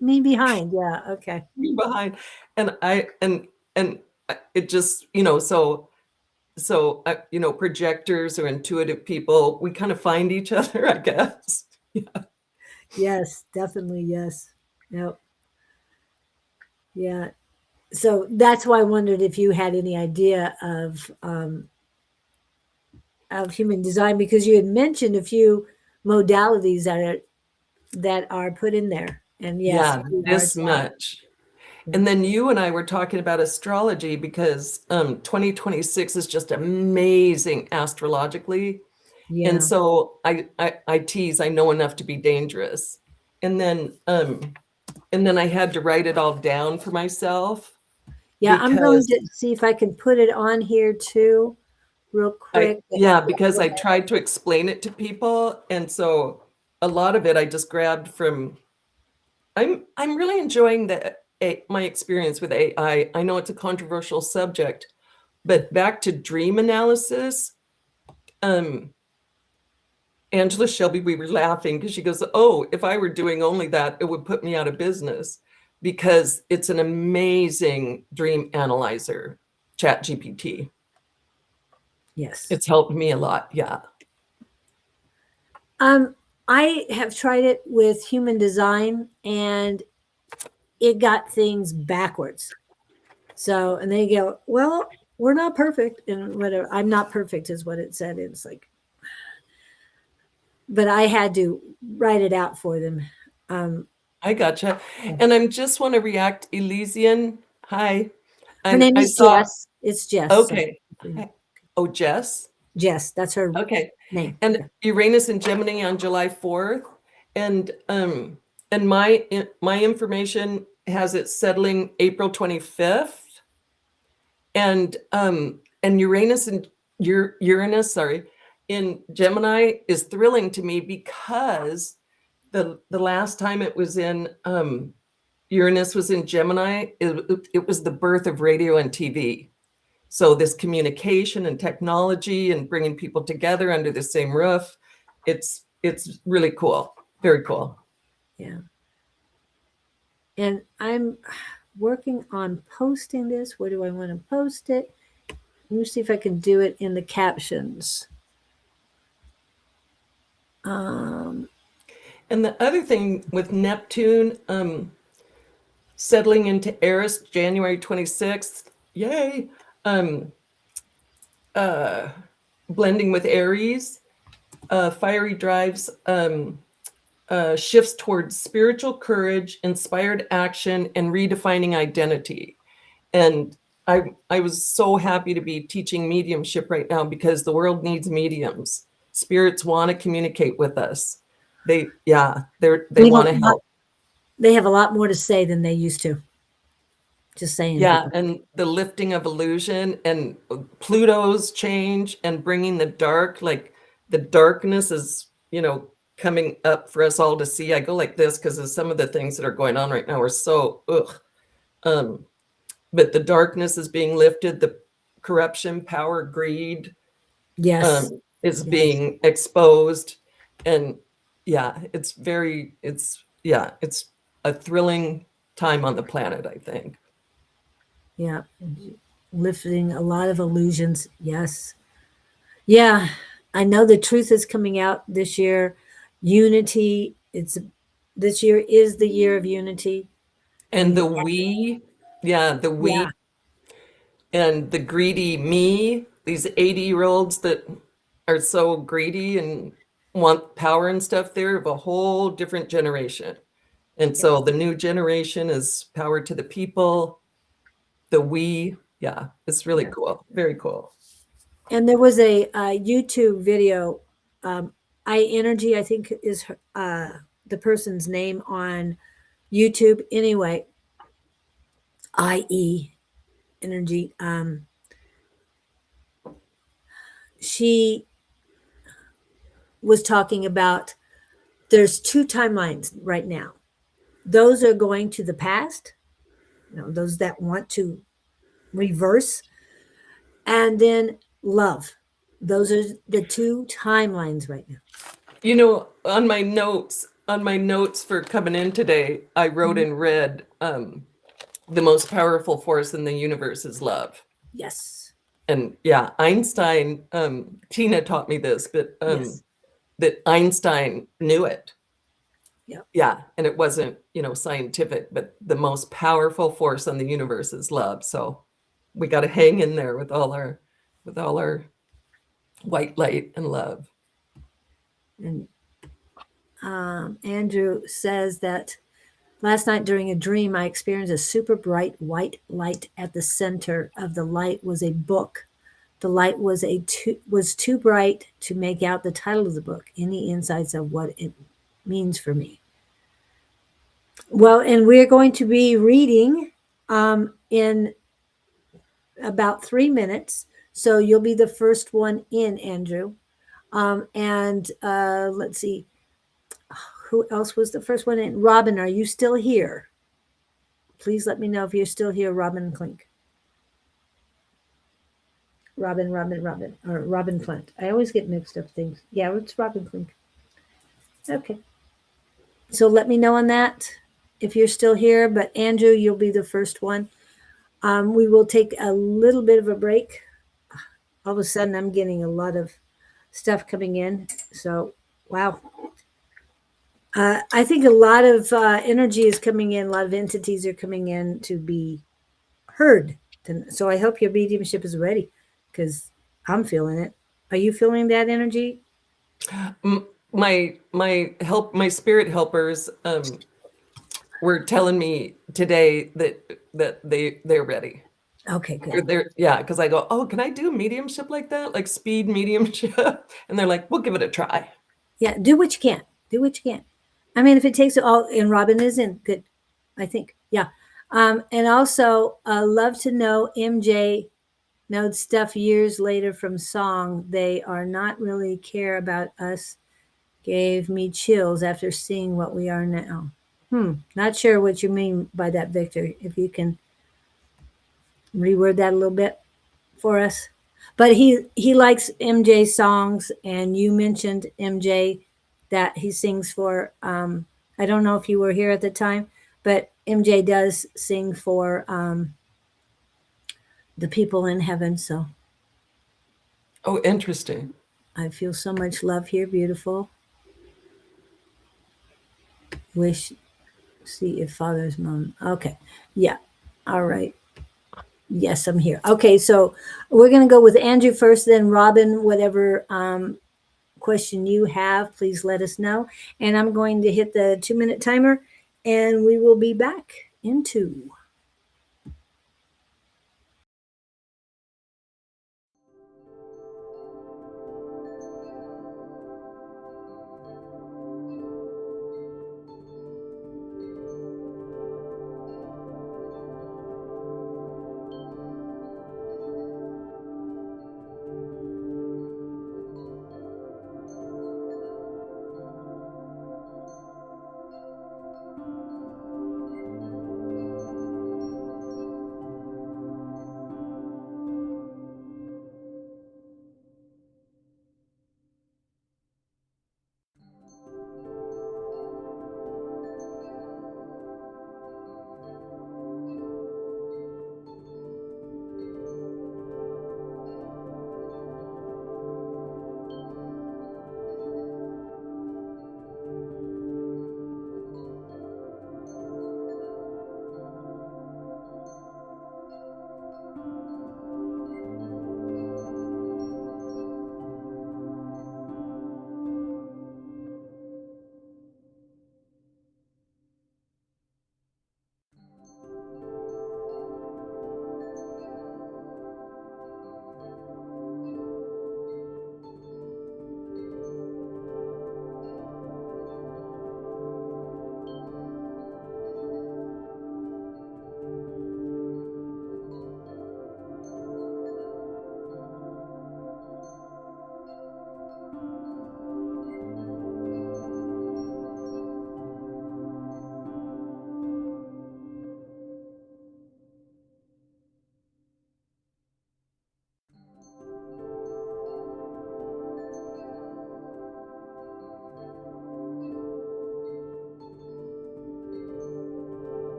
me behind. Yeah. Okay. me behind. And it just, projectors or intuitive people, we kind of find each other, I guess. Yeah. Yes, definitely. Yes. Yep. Yeah. So that's why I wondered if you had any idea of human design, because you had mentioned a few modalities that are put in there. And yes, Yeah, this much. And then you and I were talking about astrology because 2026 is just amazing astrologically. Yeah. And so I tease, I know enough to be dangerous. And then I had to write it all down for myself. Yeah, I'm going to see if I can put it on here too, real quick. Because I tried to explain it to people. And so a lot of it I just grabbed from, I'm really enjoying my experience with AI. I know it's a controversial subject, but back to dream analysis, Angela Shelby, we were laughing because she goes, oh, if I were doing only that, it would put me out of business, because it's an amazing dream analyzer, ChatGPT. Yes. It's helped me a lot. Yeah. I have tried it with human design and it got things backwards. So, and they go, well, we're not perfect and whatever. I'm not perfect is what it said. It's like, but I had to write it out for them. I gotcha. And I just want to react. Elysian, hi. Her name is Jess. It's Jess. Okay. Oh, Jess? Jess, that's her name. And Uranus and Gemini on July 4th. And my information has it settling April 25th. And Uranus and Uranus, in Gemini is thrilling to me because the last time it was in Uranus was in Gemini, it was the birth of radio and TV. So this communication and technology and bringing people together under the same roof, it's really cool. Very cool. Yeah. And I'm working on posting this. Where do I want to post it? Let me see if I can do it in the captions. And the other thing with Neptune settling into Eris January 26th, yay, blending with Aries, fiery drives, shifts towards spiritual courage, inspired action, and redefining identity. And I was so happy to be teaching mediumship right now because the world needs mediums. Spirits want to communicate with us. They want to help. They have a lot more to say than they used to. Just saying. Yeah, and the lifting of illusion and Pluto's change and bringing the dark, like the darkness is, coming up for us all to see. I go like this because of some of the things that are going on right now are so but the darkness is being lifted, the corruption, power, greed, is being exposed. And it's a thrilling time on the planet, I think. Yeah. Lifting a lot of illusions. Yes. Yeah. I know the truth is coming out this year. Unity. This year is the year of unity. And the we and the greedy me, these 80-year-olds that are so greedy and want power and stuff, they're of a whole different generation. And so the new generation is power to the people. The we, it's really cool. Very cool. And there was a YouTube video, I Energy, I think is the person's name on YouTube. Anyway, IE Energy. She was talking about there's two timelines right now. Those are going to the past, those that want to reverse, and then love. Those are the two timelines right now. You know, on my notes for coming in today, I wrote in red, the most powerful force in the universe is love. Yes. And yeah, Einstein, Tina taught me this, but Yes. that Einstein knew it. Yep. Yeah, and it wasn't, scientific, but the most powerful force on the universe is love. So we got to hang in there with all our white light and love. And Andrew says that last night during a dream, I experienced a super bright white light. At the center of the light was a book. The light was too bright to make out the title of the book. Any insights of what it means for me? Well, and we're going to be reading in about 3 minutes. So you'll be the first one in, Andrew. And let's see, who else was the first one in? Robin, are you still here? Please let me know if you're still here, Robin Klink. Robin, or Robin Flint. I always get mixed up things. Yeah, it's Robin Klink. Okay. So let me know on that if you're still here. But Andrew, you'll be the first one. We will take a little bit of a break. All of a sudden, I'm getting a lot of stuff coming in. So, wow. I think a lot of energy is coming in. A lot of entities are coming in to be heard. So I hope your mediumship is ready, because I'm feeling it. Are you feeling that energy? My spirit helpers were telling me today that they're ready. Okay, good. Because I go, oh, can I do mediumship like that, like speed mediumship? And they're like, we'll give it a try. Yeah, do what you can. Do what you can. I mean, if it takes it all, and Robin is in good, I think. Yeah. And also, love to know MJ knowed stuff years later from song. They are not really care about us. Gave me chills after seeing what we are now. Not sure what you mean by that, Victor. If you can reword that a little bit for us. But he likes MJ songs, and you mentioned MJ that he sings for. I don't know if you were here at the time, but MJ does sing for the people in heaven. So Oh, interesting. I feel so much love here. Beautiful. Wish, see if father's mom. Okay. Yeah. All right. Yes, I'm here. Okay. So we're going to go with Andrew first, then Robin, whatever question you have, please let us know. And I'm going to hit the 2-minute timer, and we will be back in 2.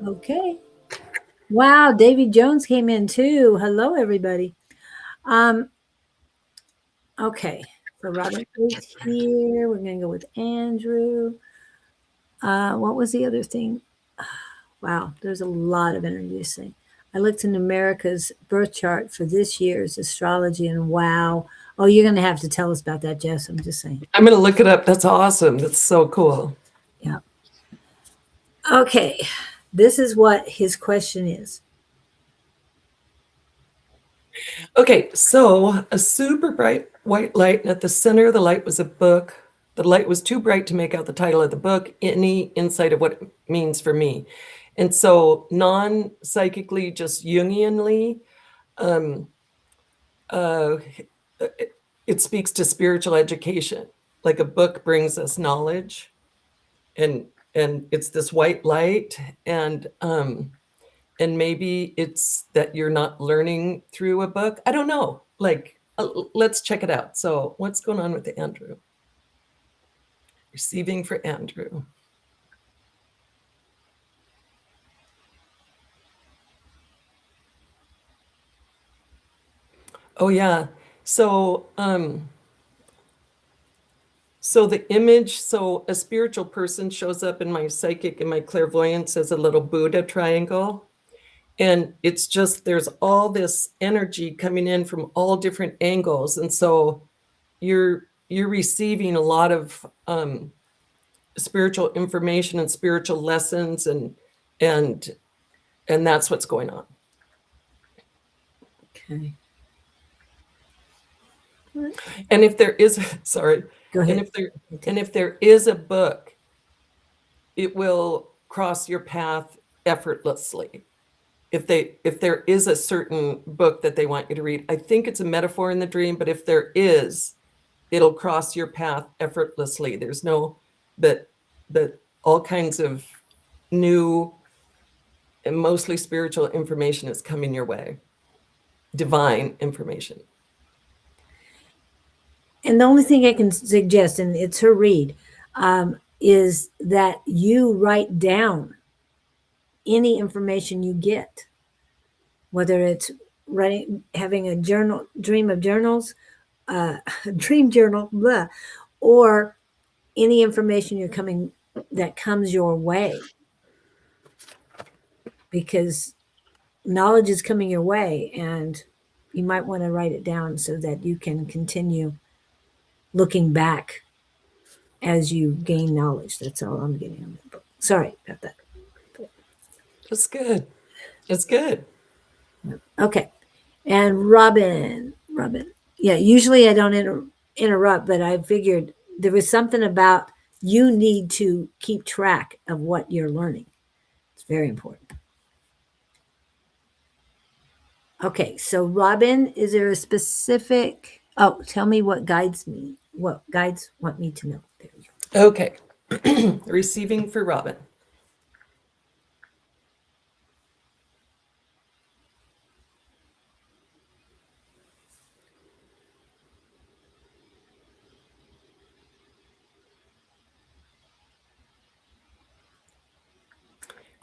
Okay. Wow, Davy Jones came in too. Hello, everybody. Okay, so Robin is here. We're going to go with Andrew. What was the other thing? Wow, there's a lot of energy this thing. I looked in America's birth chart for this year's astrology, and wow. Oh, you're going to have to tell us about that, Jess. I'm just saying. I'm going to look it up. That's awesome. That's so cool. Yeah. Okay, this is what his question is. Okay, so a super bright white light, and at the center of the light was a book. The light was too bright to make out the title of the book, any insight of what it means for me. And so non-psychically, just Jungianly, it speaks to spiritual education. Like a book brings us knowledge, and it's this white light, and maybe it's that you're not learning through a book. I don't know. Like, let's check it out. So what's going on with Andrew? Receiving for Andrew. Oh yeah. So so the image, so a spiritual person shows up in my psychic and my clairvoyance as a little Buddha triangle. And it's just, there's all this energy coming in from all different angles. And so you're receiving a lot of spiritual information and spiritual lessons, and that's what's going on. Okay. And if there is, sorry, Go ahead. And if there is a book, it will cross your path effortlessly. If there is a certain book that they want you to read, I think it's a metaphor in the dream, but if there is, it'll cross your path effortlessly. There's no, but all kinds of new and mostly spiritual information is coming your way. Divine information. And the only thing I can suggest, and it's her read, is that you write down any information you get, whether it's writing, having a journal, dream of journals, dream journal, blah, or any information that comes your way, because knowledge is coming your way, and you might want to write it down so that you can continue looking back as you gain knowledge. That's all I'm getting on that book. Sorry about that. That's good. It's good. Okay. And Robin. Yeah, usually I don't interrupt, but I figured there was something about you need to keep track of what you're learning. It's very important. Okay, so Robin, is there a specific, tell me what guides want me to know. There you go. Okay. Receiving for Robin.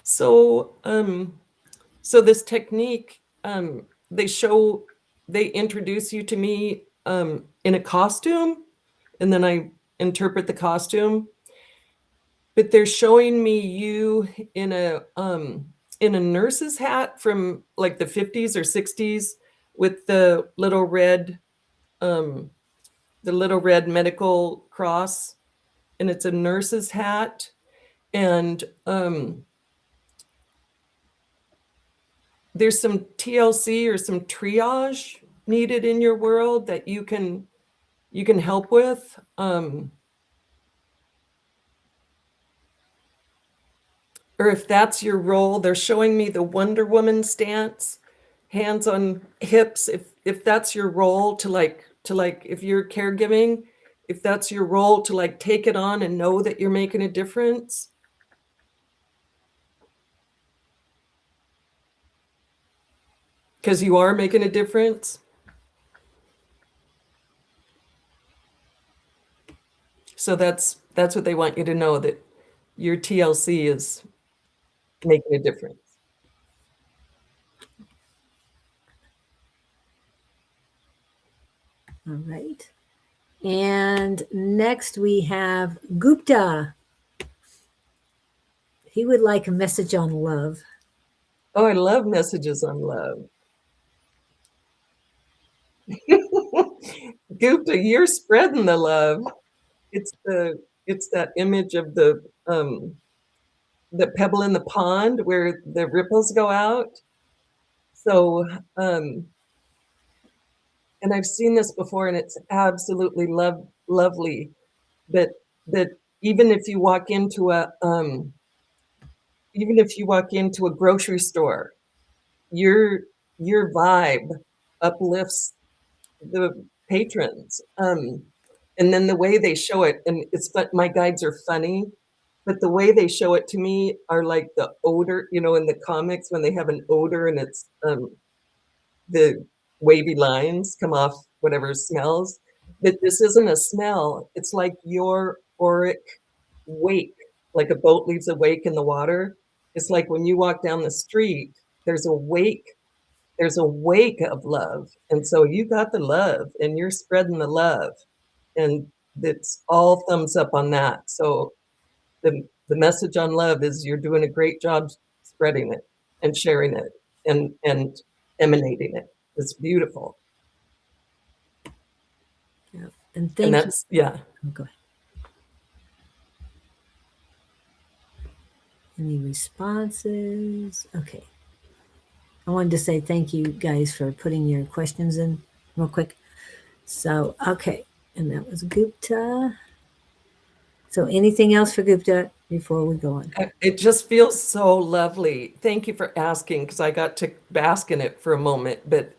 So, so this technique, they introduce you to me in a costume, and then I interpret the costume. But they're showing me you in a nurse's hat from like the 50s or 60s with the little red medical cross, and it's a nurse's hat, and there's some TLC or some triage needed in your world that you can help with. Or if that's your role, they're showing me the Wonder Woman stance, hands on hips. If that's your role to like, if you're caregiving, if that's your role to like take it on and know that you're making a difference. Because you are making a difference. So that's what they want you to know, that your TLC making a difference. All right. And next we have Gupta. He would like a message on love. Oh, I love messages on love. Gupta, you're spreading the love. It's that image of the pebble in the pond where the ripples go out. So, and I've seen this before, and it's absolutely lovely. That even if you walk into a grocery store, your vibe uplifts the patrons. And then the way they show it, and my guides are funny, but the way they show it to me are like the odor, in the comics when they have an odor and it's the wavy lines come off whatever smells. But this isn't a smell. It's like your auric wake, like a boat leaves a wake in the water. It's like when you walk down the street, there's a wake of love. And so you got the love and you're spreading the love. And it's all thumbs up on that. So the message on love is you're doing a great job spreading it and sharing it and emanating it. It's beautiful. Yeah. And thank you. Yeah. Oh, go ahead. Any responses? Okay. I wanted to say thank you guys for putting your questions in real quick. So, okay. And that was Gupta. So anything else for Gupta before we go on? It just feels so lovely. Thank you for asking, because I got to bask in it for a moment, but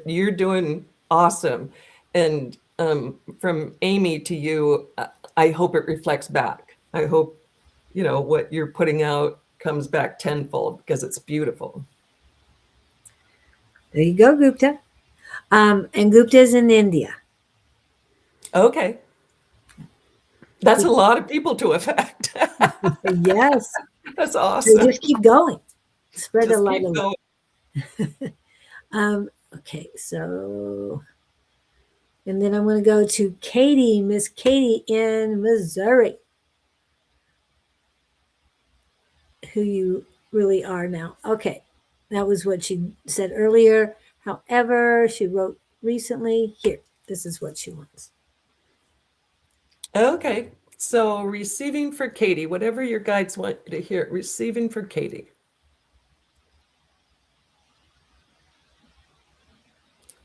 you're doing awesome. And from Amy to you, I hope it reflects back. I hope, what you're putting out comes back tenfold, because it's beautiful. There you go, Gupta. And Gupta's in India. Okay. That's a lot of people to affect. Yes. That's awesome. So just keep going. Spread the light. Okay, so, and then I'm going to go to Katie, Miss Katie in Missouri, who you really are now. Okay, that was what she said earlier. However, she wrote recently, here, this is what she wants. Okay, so receiving for Katie, whatever your guides want you to hear, receiving for Katie.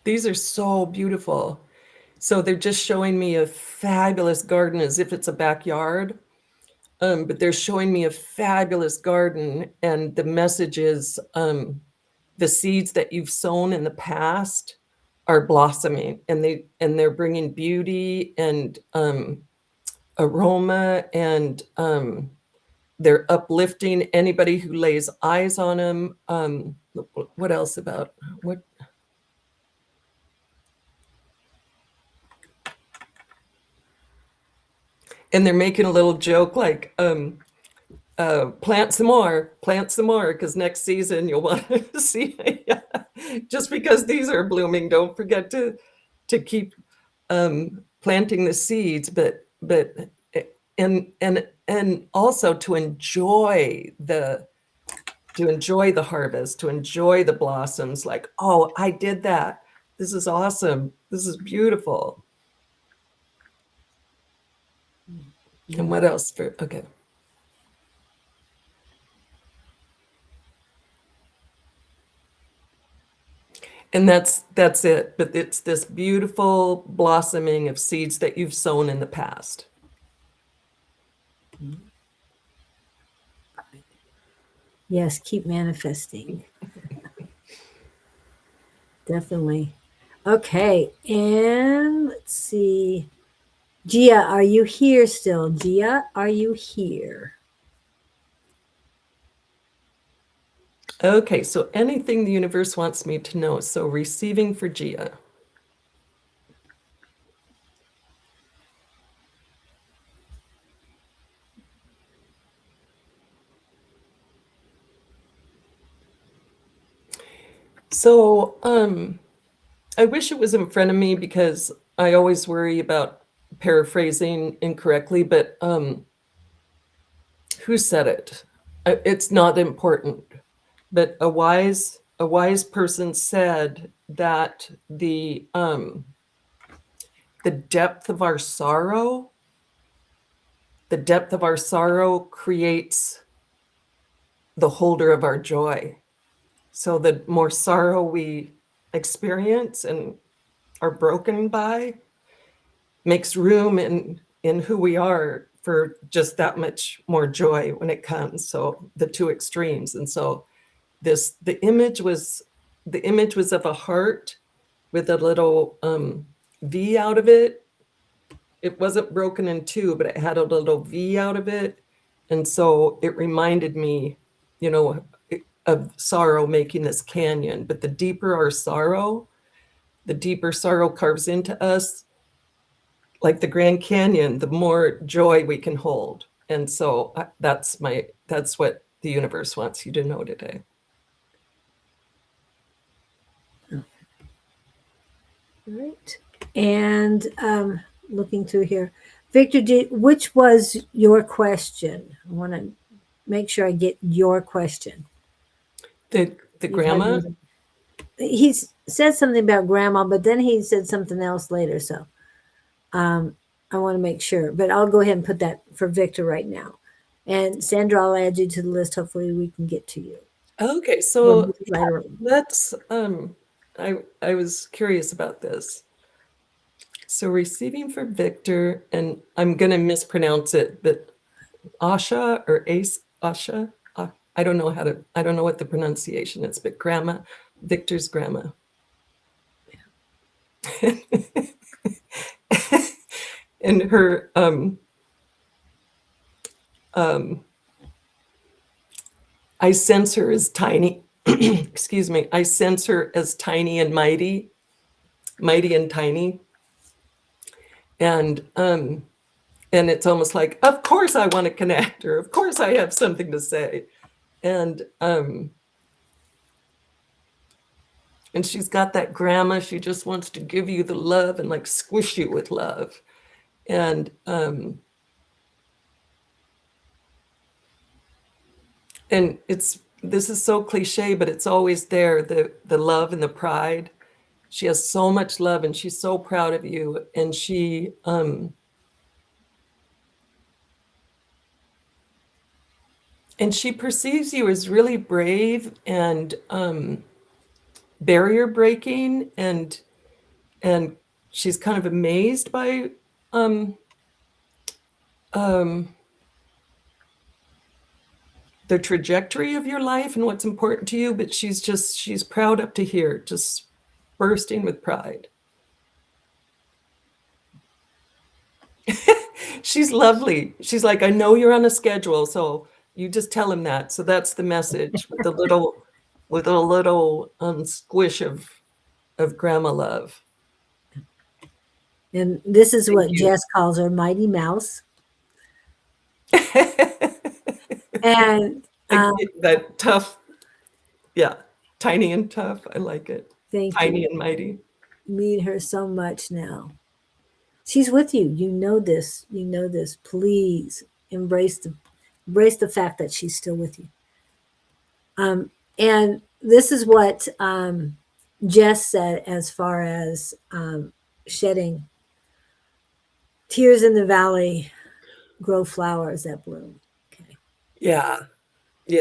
These are so beautiful. So they're just showing me a fabulous garden as if it's a backyard. But they're showing me a fabulous garden, and the message is the seeds that you've sown in the past are blossoming, and they're bringing beauty and aroma, and they're uplifting anybody who lays eyes on them. What else about what? And they're making a little joke like, plant some more, because next season you'll want to see. Yeah. Just because these are blooming, don't forget to keep planting the seeds, but and also to enjoy the harvest, to enjoy the blossoms. Like, oh, I did that. This is awesome. This is beautiful. And what else for? Okay. And that's it. But it's this beautiful blossoming of seeds that you've sown in the past. Yes, keep manifesting. Definitely. Okay, and let's see. Gia, are you here still? Gia, are you here? Okay, so anything the universe wants me to know. So receiving for Gia. So I wish it was in front of me because I always worry about paraphrasing incorrectly, but who said it? It's not important, but a wise person said that the depth of our sorrow, creates the holder of our joy. So the more sorrow we experience and are broken by, makes room in who we are for just that much more joy when it comes. So the two extremes. And so the image was of a heart with a little V out of it. It wasn't broken in two, but it had a little V out of it. And so it reminded me, of sorrow making this canyon. But the deeper our sorrow, the deeper sorrow carves into us, like the Grand Canyon, the more joy we can hold. And so that's what the universe wants you to know today. All right. And looking through here, Victor, which was your question? I want to make sure I get your question. The grandma? He said something about grandma, but then he said something else later. So I want to make sure, but I'll go ahead and put that for Victor right now. And Sandra, I'll add you to the list. Hopefully we can get to you. Okay, so let's, I was curious about this. So receiving for Victor, and I'm going to mispronounce it, but Asha or Asha, I don't know what the pronunciation is, but grandma, Victor's grandma. And her, I sense her as tiny, excuse me, I sense her as tiny and mighty and tiny. And it's almost like, of course I want to connect, or of course I have something to say. And she's got that grandma, she just wants to give you the love and like squish you with love. And this is so cliche, but it's always there, the love and the pride. She has so much love and she's so proud of you. And she perceives you as really brave and barrier breaking, and she's kind of amazed by the trajectory of your life and what's important to you, but she's proud up to here, just bursting with pride. She's lovely. She's like, I know you're on a schedule, so you just tell him that. So that's the message, with a little squish of grandma love. And this is what Jess calls her Mighty Mouse. And that tough, yeah, tiny and tough. I like it. Tiny and mighty. Meet her so much now. She's with you. You know this. You know this. Please embrace the fact that she's still with you. And this is what Jess said as far as shedding. Tears in the valley grow flowers that bloom. Okay. Yeah. Yeah.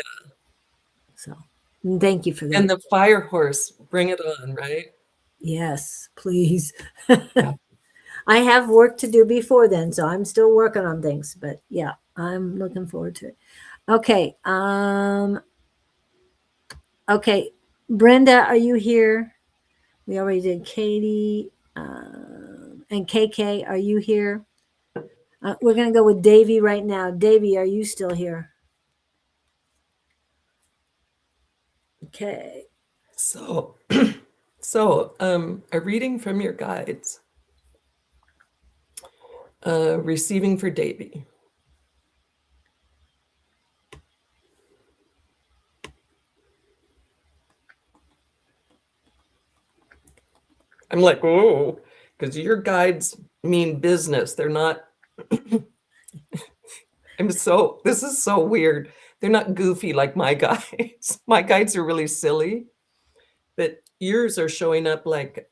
So thank you for that. And the fire horse, bring it on, right? Yes, please. Yeah. I have work to do before then, so I'm still working on things, but yeah, I'm looking forward to it. Okay. Okay. Brenda, are you here? We already did Katie. And KK, are you here? We're going to go with Davy right now. Davy, are you still here? Okay. So, a reading from your guides. Receiving for Davy. I'm like, oh, because your guides mean business. They're not. This is so weird. They're not goofy like my guides. My guides are really silly, but yours are showing up like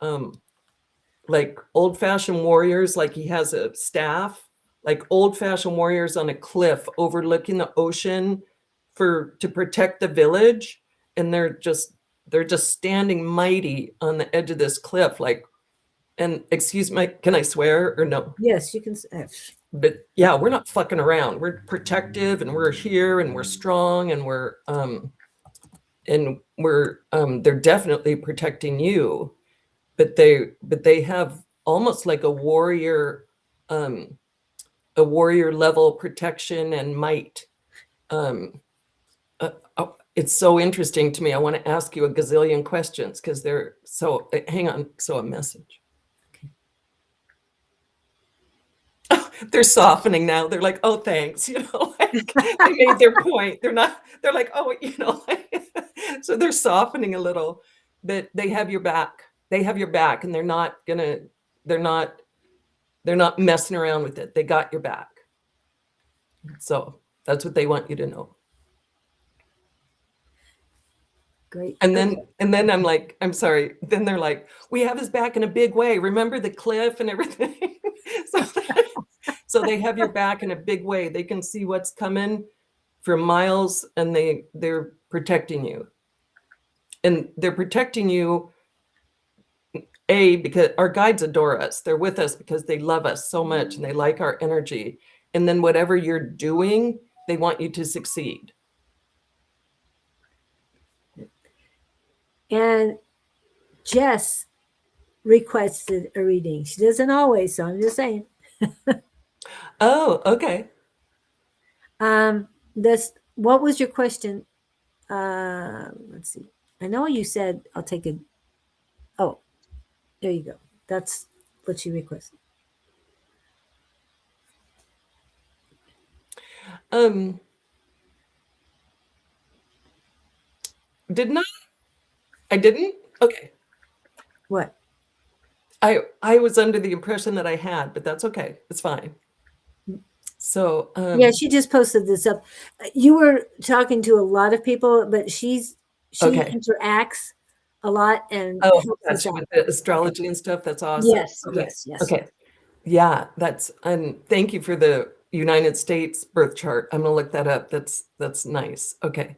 old-fashioned warriors, like he has a staff, like old-fashioned warriors on a cliff overlooking the ocean to protect the village. And they're just standing mighty on the edge of this cliff, like, and excuse me, can I swear or no? Yes, you can. But yeah, we're not fucking around. We're protective and we're here and we're strong and they're definitely protecting you. But they have almost like a warrior level protection and might. It's so interesting to me. I want to ask you a gazillion questions because they're so. Hang on. So a message. They're softening now. They're like, oh, thanks. You know, like, they made their point. They're like, oh, you know, so they're softening a little, but they have your back. They have your back, and they're not messing around with it. They got your back. So that's what they want you to know. Great. And then I'm like, I'm sorry. Then they're like, we have his back in a big way. Remember the cliff and everything? So they have your back in a big way. They can see what's coming for miles, and they're protecting you. And they're protecting you, because our guides adore us. They're with us because they love us so much and they like our energy. And then whatever you're doing, they want you to succeed. And Jess requested a reading. She doesn't always, so I'm just saying. Oh, okay. What was your question? Let's see. I know you said I'll take it. Oh, there you go. That's what she requested. Didn't I? I didn't? Okay. What? I was under the impression that I had, but that's okay. It's fine. So yeah, she just posted this up. You were talking to a lot of people, but she okay. interacts a lot and that's with the astrology and stuff. That's awesome. Yes, okay. Yes. Okay. Yeah, thank you for the United States birth chart. I'm gonna look that up. That's nice. Okay.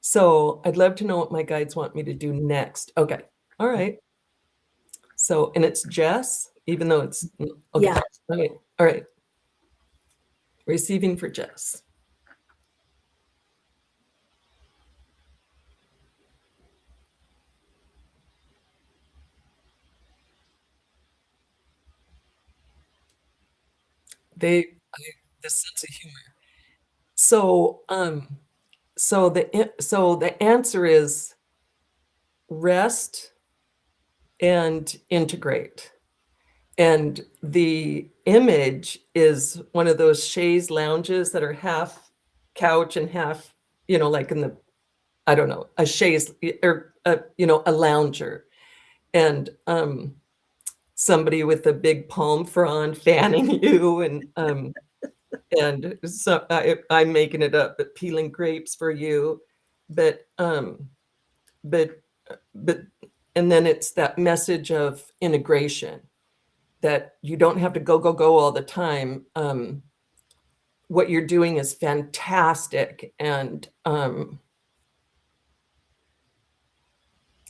So I'd love to know what my guides want me to do next. Okay. All right. So, and it's Jess, even though it's okay. Yeah. Okay. All right. Receiving for Jess. The sense of humor. So, so the answer is rest and integrate. And the image is one of those chaise lounges that are half couch and half, like in the, I don't know, a chaise or a lounger, and somebody with a big palm frond fanning you, and so I'm making it up, but peeling grapes for you, but and then it's that message of integration, that you don't have to go all the time. What you're doing is fantastic and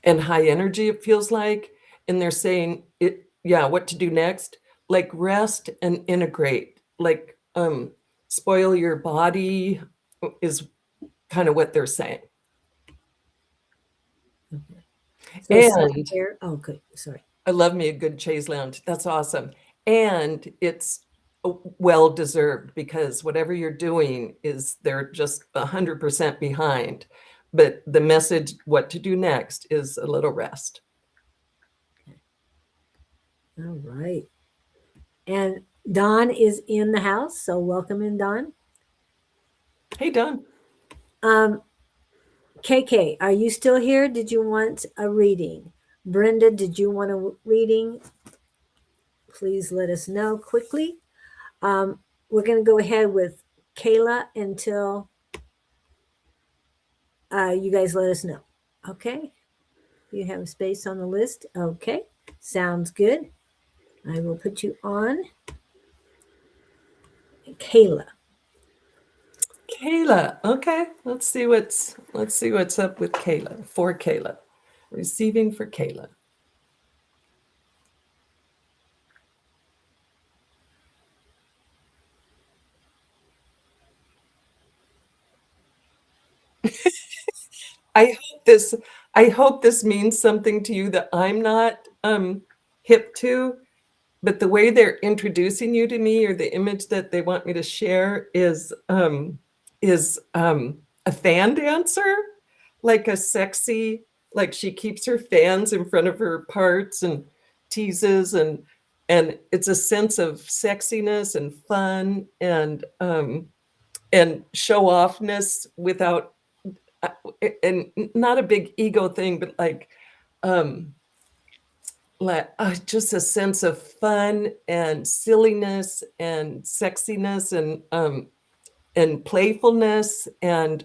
high energy, it feels like. And they're saying what to do next, like rest and integrate, like spoil your body is kind of what they're saying. Okay. So and good. Sorry. I love me a good chaise lounge. That's awesome. And it's well-deserved, because whatever you're doing they're just 100% behind. But the message, what to do next, is a little rest. All right. And Dawn is in the house, so welcome in, Dawn. Hey, Dawn. KK, are you still here? Did you want a reading? Brenda, did you want a reading? Please let us know quickly. We're going to go ahead with Kayla until you guys let us know. Okay. You have space on the list. Okay. Sounds good. I will put you on. Kayla. Kayla. Okay. Let's see what's up with Kayla. For Kayla. Receiving for Kayla. I hope this means something to you that I'm not hip to, but the way they're introducing you to me, or the image that they want me to share, is a fan dancer, like a sexy, like she keeps her fans in front of her parts and teases, and it's a sense of sexiness and fun and show offness without, and not a big ego thing, but like just a sense of fun and silliness and sexiness and playfulness. And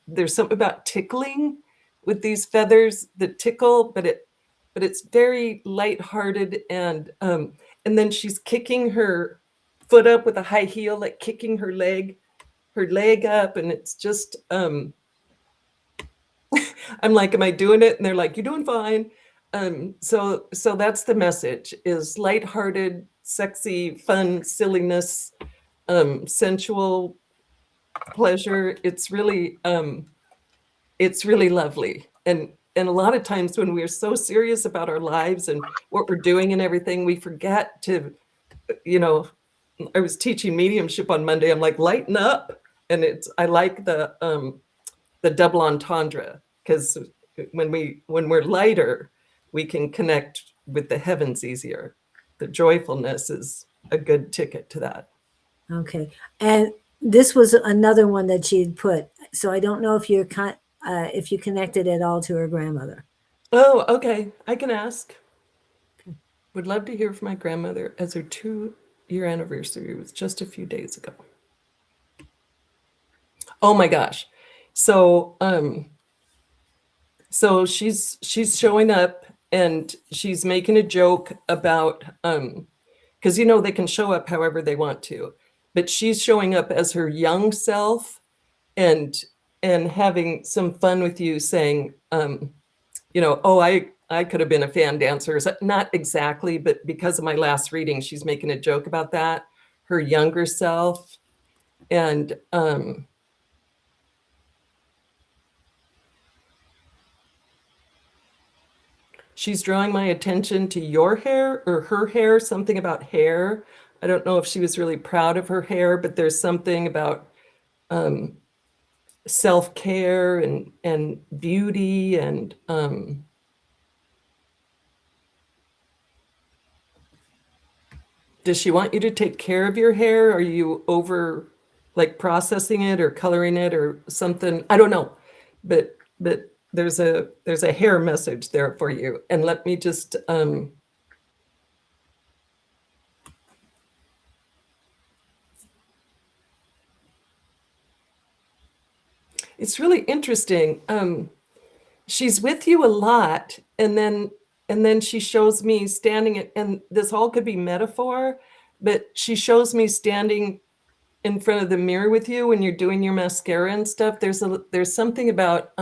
there's something about tickling with these feathers that tickle, but it's very lighthearted. And then she's kicking her foot up with a high heel, like kicking her leg up, and it's just I'm like, am I doing it? And they're like, you're doing fine. So that's the message: is lighthearted, sexy, fun, silliness, sensual pleasure. It's really lovely. And a lot of times when we're so serious about our lives and what we're doing and everything, we forget to, I was teaching mediumship on Monday. I'm like, lighten up. And I like the double entendre, because when we're lighter, we can connect with the heavens easier. The joyfulness is a good ticket to that. Okay. And this was another one that she had put. So I don't know if if you connected at all to her grandmother. Oh, okay. I can ask. Okay. Would love to hear from my grandmother, as her 2-year anniversary was just a few days ago. Oh my gosh. So she's showing up, and she's making a joke about because they can show up however they want to, but she's showing up as her young self and having some fun with you, saying oh, I could have been a fan dancer. Not exactly, but because of my last reading, she's making a joke about that, her younger self. And she's drawing my attention to your hair, or her hair, something about hair. I don't know if she was really proud of her hair, but there's something about self-care and beauty. And does she want you to take care of your hair? Are you over, like, processing it or coloring it or something? I don't know, but there's a hair message there for you. And let me just it's really interesting. She's with you a lot, and then she shows me standing and this all could be metaphor, but she shows me standing in front of the mirror with you when you're doing your mascara and stuff. There's something about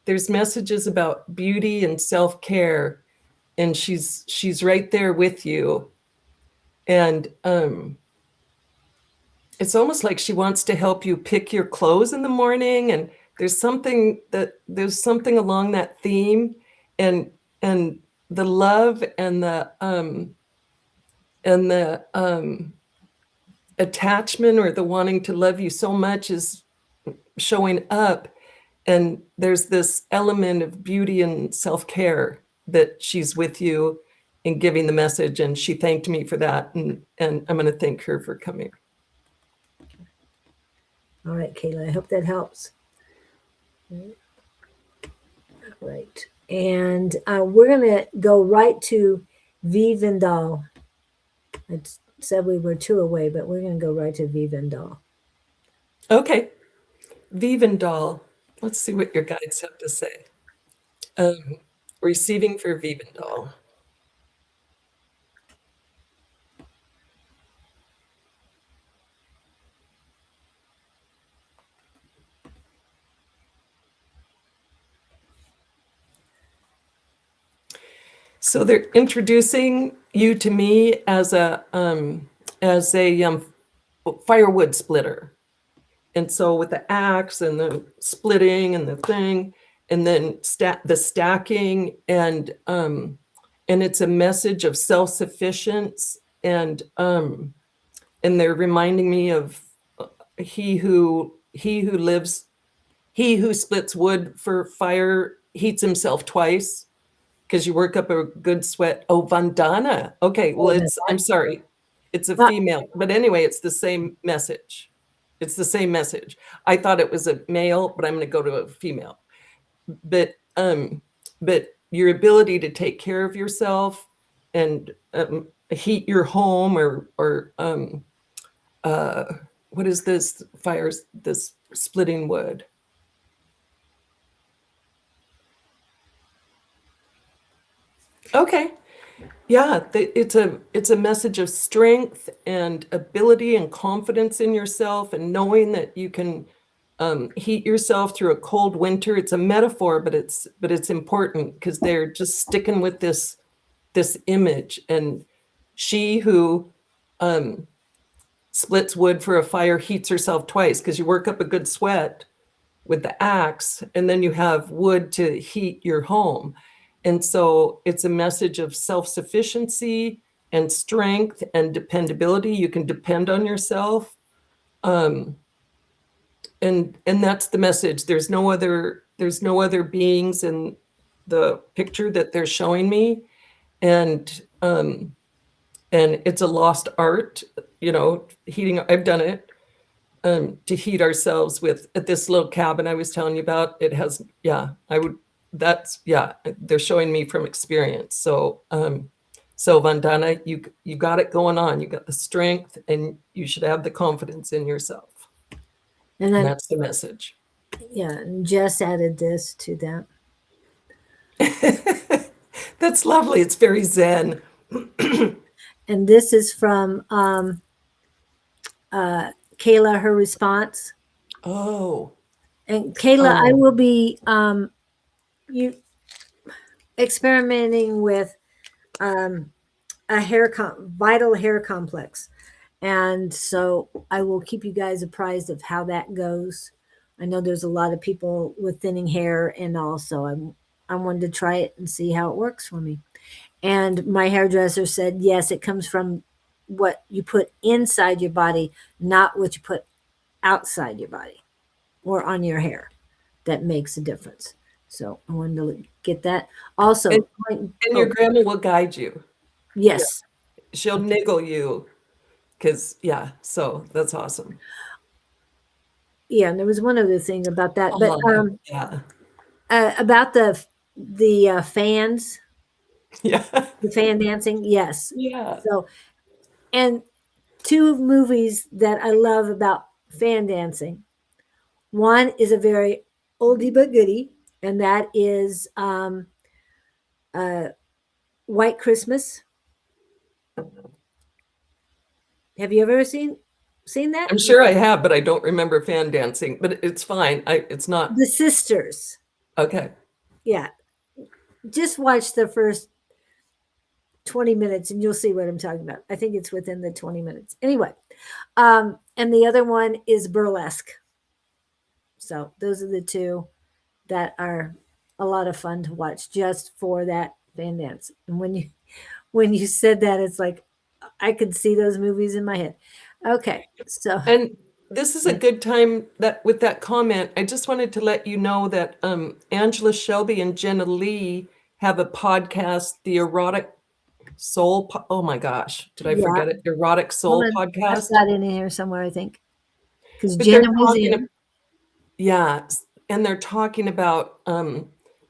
there's messages about beauty and self-care, and she's right there with you. And it's almost like she wants to help you pick your clothes in the morning. And there's something along that theme, and the love and the attachment, or the wanting to love you so much, is showing up. And there's this element of beauty and self-care that she's with you in giving the message. And she thanked me for that. And I'm going to thank her for coming. All right, Kayla, I hope that helps. All right. And we're going to go right to V. Vendal. I said we were 2 away, but we're going to go right to V. Vendal. Okay. Vivendal. Let's see what your guides have to say. Receiving for Vivendal. So they're introducing you to me as a firewood splitter. And so with the axe and the splitting and the thing, and then the stacking, and it's a message of self-sufficiency, and they're reminding me of he who splits wood for fire heats himself twice, because you work up a good sweat. Oh, Vandana. Okay, well, I'm sorry. It's a female. But anyway, it's the same message. It's the same message. I thought it was a male, but I'm going to go to a female. But your ability to take care of yourself and heat your home, or what is this fires, this splitting wood? Okay. Yeah, it's a message of strength and ability and confidence in yourself, and knowing that you can heat yourself through a cold winter. It's a metaphor, but it's important, because they're just sticking with this image. And she who splits wood for a fire heats herself twice, because you work up a good sweat with the axe, and then you have wood to heat your home. And so it's a message of self-sufficiency and strength and dependability. You can depend on yourself. And that's the message. There's no other beings in the picture that they're showing me. And it's a lost art, heating. I've done it. To heat ourselves with, at this little cabin I was telling you about. It has, they're showing me from experience. So Vandana, you got it going on. You got the strength, and you should have the confidence in yourself. And that's the message. Yeah, and Jess added this to that. That's lovely. It's very Zen. And this is from Kayla, her response. Oh. And Kayla, I will be experimenting with a vital hair complex. And so I will keep you guys apprised of how that goes. I know there's a lot of people with thinning hair, and also I wanted to try it and see how it works for me. And my hairdresser said, yes, it comes from what you put inside your body, not what you put outside your body or on your hair. That makes a difference. So I wanted to get that. Also, and your grandma will guide you. Yes. Yeah. She'll niggle you, because, so that's awesome. Yeah, and there was one other thing about that, but about the fans. Yeah. The fan dancing, yes. Yeah. So, and 2 movies that I love about fan dancing. One is a very oldie but goodie, and that is White Christmas. Have you ever seen that? I'm sure I have, but I don't remember fan dancing. But it's fine. It's not. The sisters. Okay. Yeah. Just watch the first 20 minutes and you'll see what I'm talking about. I think it's within the 20 minutes. Anyway, and the other one is burlesque. So those are the 2 that are a lot of fun to watch just for that fan dance. And when you said that, it's like I could see those movies in my head. Okay. So, and this is a good time that with that comment, I just wanted to let you know that Angela Shelby and Jenna Lee have a podcast, the Erotic Soul. Oh my gosh, did I forget it? Erotic Soul podcast. I've got it in here somewhere, I think. Because Jenna was in. Yeah, and they're talking about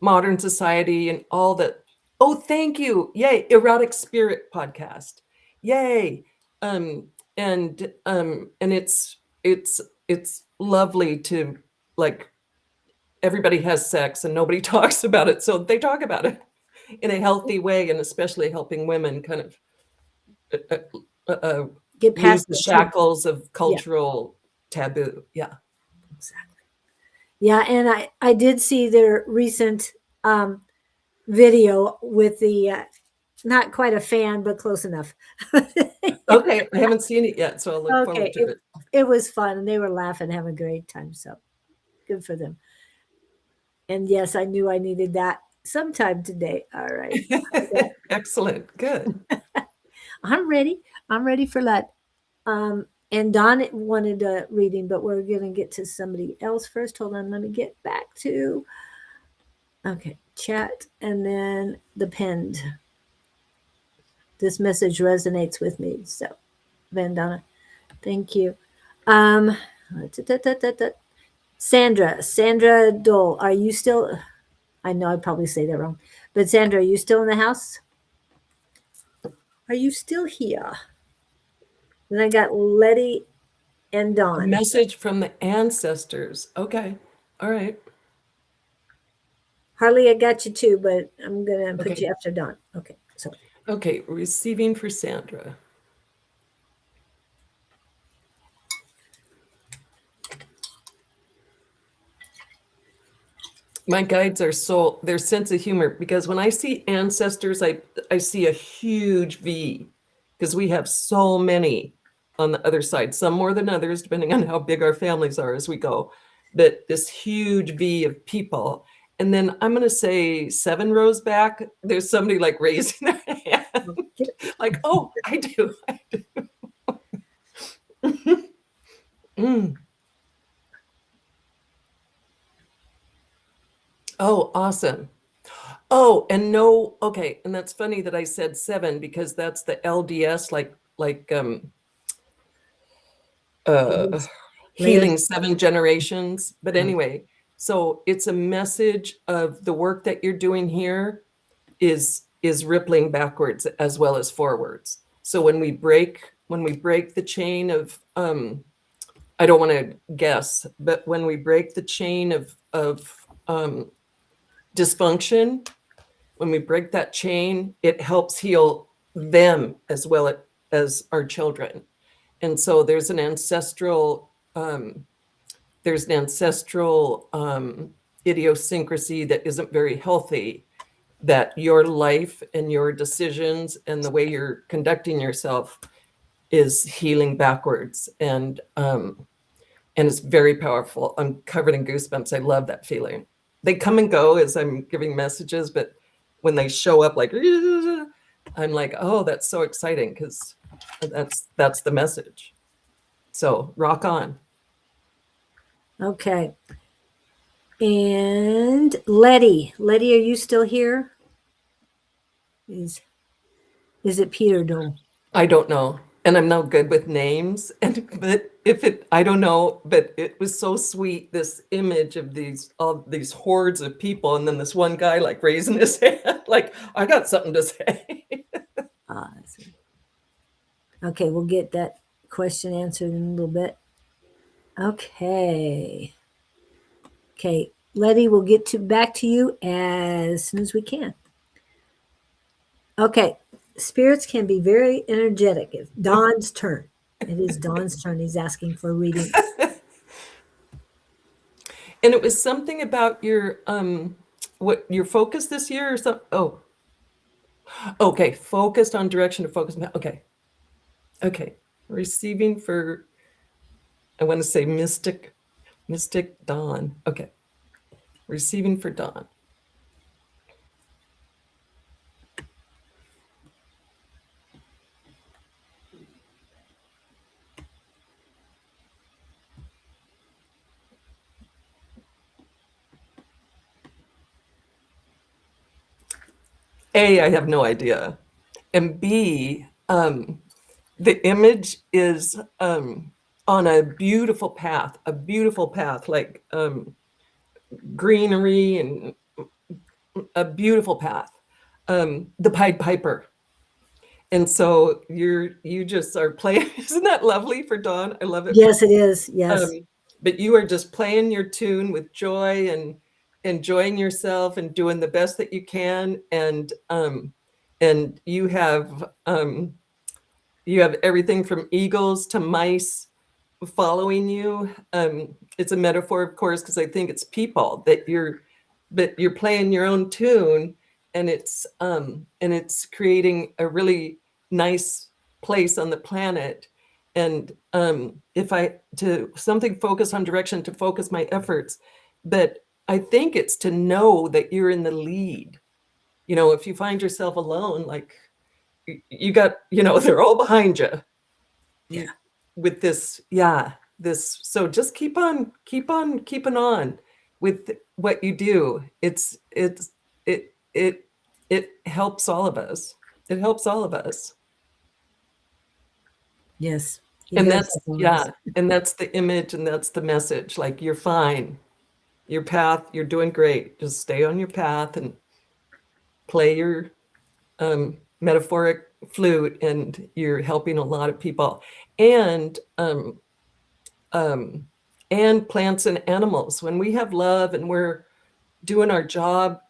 modern society and all that. Oh, thank you. Yay. Erotic Spirit podcast. Yay. And it's lovely to, like, everybody has sex and nobody talks about it. So they talk about it in a healthy way, and especially helping women kind of Get lose past the the shackles of cultural taboo. Yeah. Exactly. Yeah, and I did see their recent video with the not quite a fan, but close enough. Okay, I haven't seen it yet, so I'll look forward to it. It was fun, and they were laughing, having a great time. So good for them. And yes, I knew I needed that sometime today. All right. Excellent. Good. I'm ready. I'm ready for that. And Don wanted a reading, but we're going to get to somebody else first. Hold on. Let me get back to, okay, chat and then the pinned. This message resonates with me. So, Vandana, thank you. Sandra Dole, are you still, I know I probably say that wrong, but Sandra, are you still in the house? Are you still here? Then I got Letty and Dawn. A message from the ancestors. Okay. All right. Harley, I got you too, but I'm going to put you after Dawn. Okay. So. Okay. Receiving for Sandra. My guides are their sense of humor, because when I see ancestors, I see a huge V, because we have so many on the other side, some more than others, depending on how big our families are as we go. But this huge V of people. And then I'm going to say 7 rows back, there's somebody like raising their hand. Like, oh, I do. Oh, awesome. Oh, and no, okay. And that's funny that I said 7, because that's the LDS, healing 7 generations. But anyway, so it's a message of the work that you're doing here is rippling backwards as well as forwards. So when we break the chain of I don't want to guess, but when we break the chain of dysfunction, when we break that chain, it helps heal them as well as our children. And so there's an ancestral idiosyncrasy that isn't very healthy, that your life and your decisions and the way you're conducting yourself is healing backwards. And it's very powerful. I'm covered in goosebumps. I love that feeling. They come and go as I'm giving messages, but when they show up, like, I'm like, oh, that's so exciting, because that's the message. So rock on. Okay. And Letty, are you still here? Is it Peter Dole? I don't know. And I'm not good with names. But I don't know, but it was so sweet, this image of all these hordes of people, and then this one guy like raising his hand, like, I got something to say. Okay, we'll get that question answered in a little bit. Okay, Letty, we'll get back to you as soon as we can. Okay, spirits can be very energetic. It's Don's turn. It is Don's turn. He's asking for a reading. And it was something about your your focus this year or something. Oh, okay. Focused on direction to focus. Okay. Receiving for, I want to say mystic Dawn. Okay. Receiving for Dawn. A, I have no idea. And B, the image is on a beautiful path, like greenery and a beautiful path, the Pied Piper. And so you just are playing. Isn't that lovely for Dawn? I love it. Yes, it is. Yes. But you are just playing your tune with joy and enjoying yourself and doing the best that you can. And you have everything from eagles to mice following you. It's a metaphor, of course, because I think it's people that you're playing your own tune, and it's creating a really nice place on the planet. And if I to something focus on direction, to focus my efforts, but I think it's to know that you're in the lead. If you find yourself alone, like you got, they're all behind you. Yeah. With this, so just keep on keeping on with what you do. It helps all of us. It helps all of us. Yes. And that's and that's the image, and that's the message. Like, you're fine. Your path, you're doing great. Just stay on your path and play your metaphoric flute, and you're helping a lot of people. And plants and animals. When we have love and we're doing our job,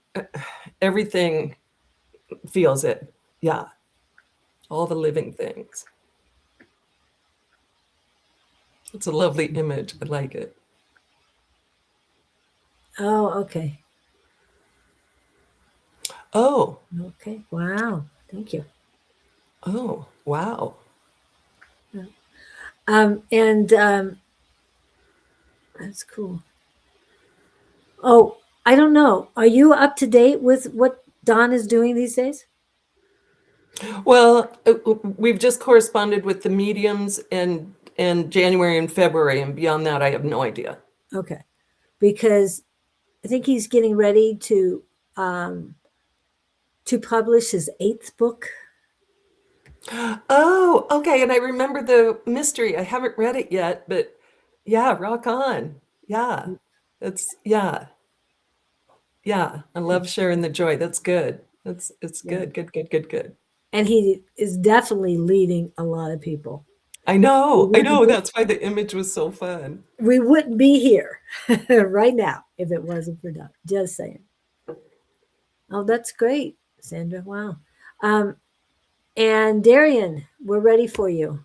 everything feels it. Yeah. All the living things. It's a lovely image. I like it. Oh, okay. Oh. Okay. Wow. Thank you. Oh, wow. That's cool. Oh, I don't know. Are you up to date with what Dawn is doing these days? Well, we've just corresponded with the mediums in January and February, and beyond that, I have no idea. Okay, because I think he's getting ready to publish his 8th book. Oh, okay. And I remember the mystery. I haven't read it yet, but yeah, rock on. Yeah, it's yeah. I love sharing the joy. That's good. It's good. And he is definitely leading a lot of people. I know. That's why the image was so fun. We wouldn't be here right now if it wasn't for Doug. Just saying. Oh, that's great, Sandra. Wow. And Darian, we're ready for you.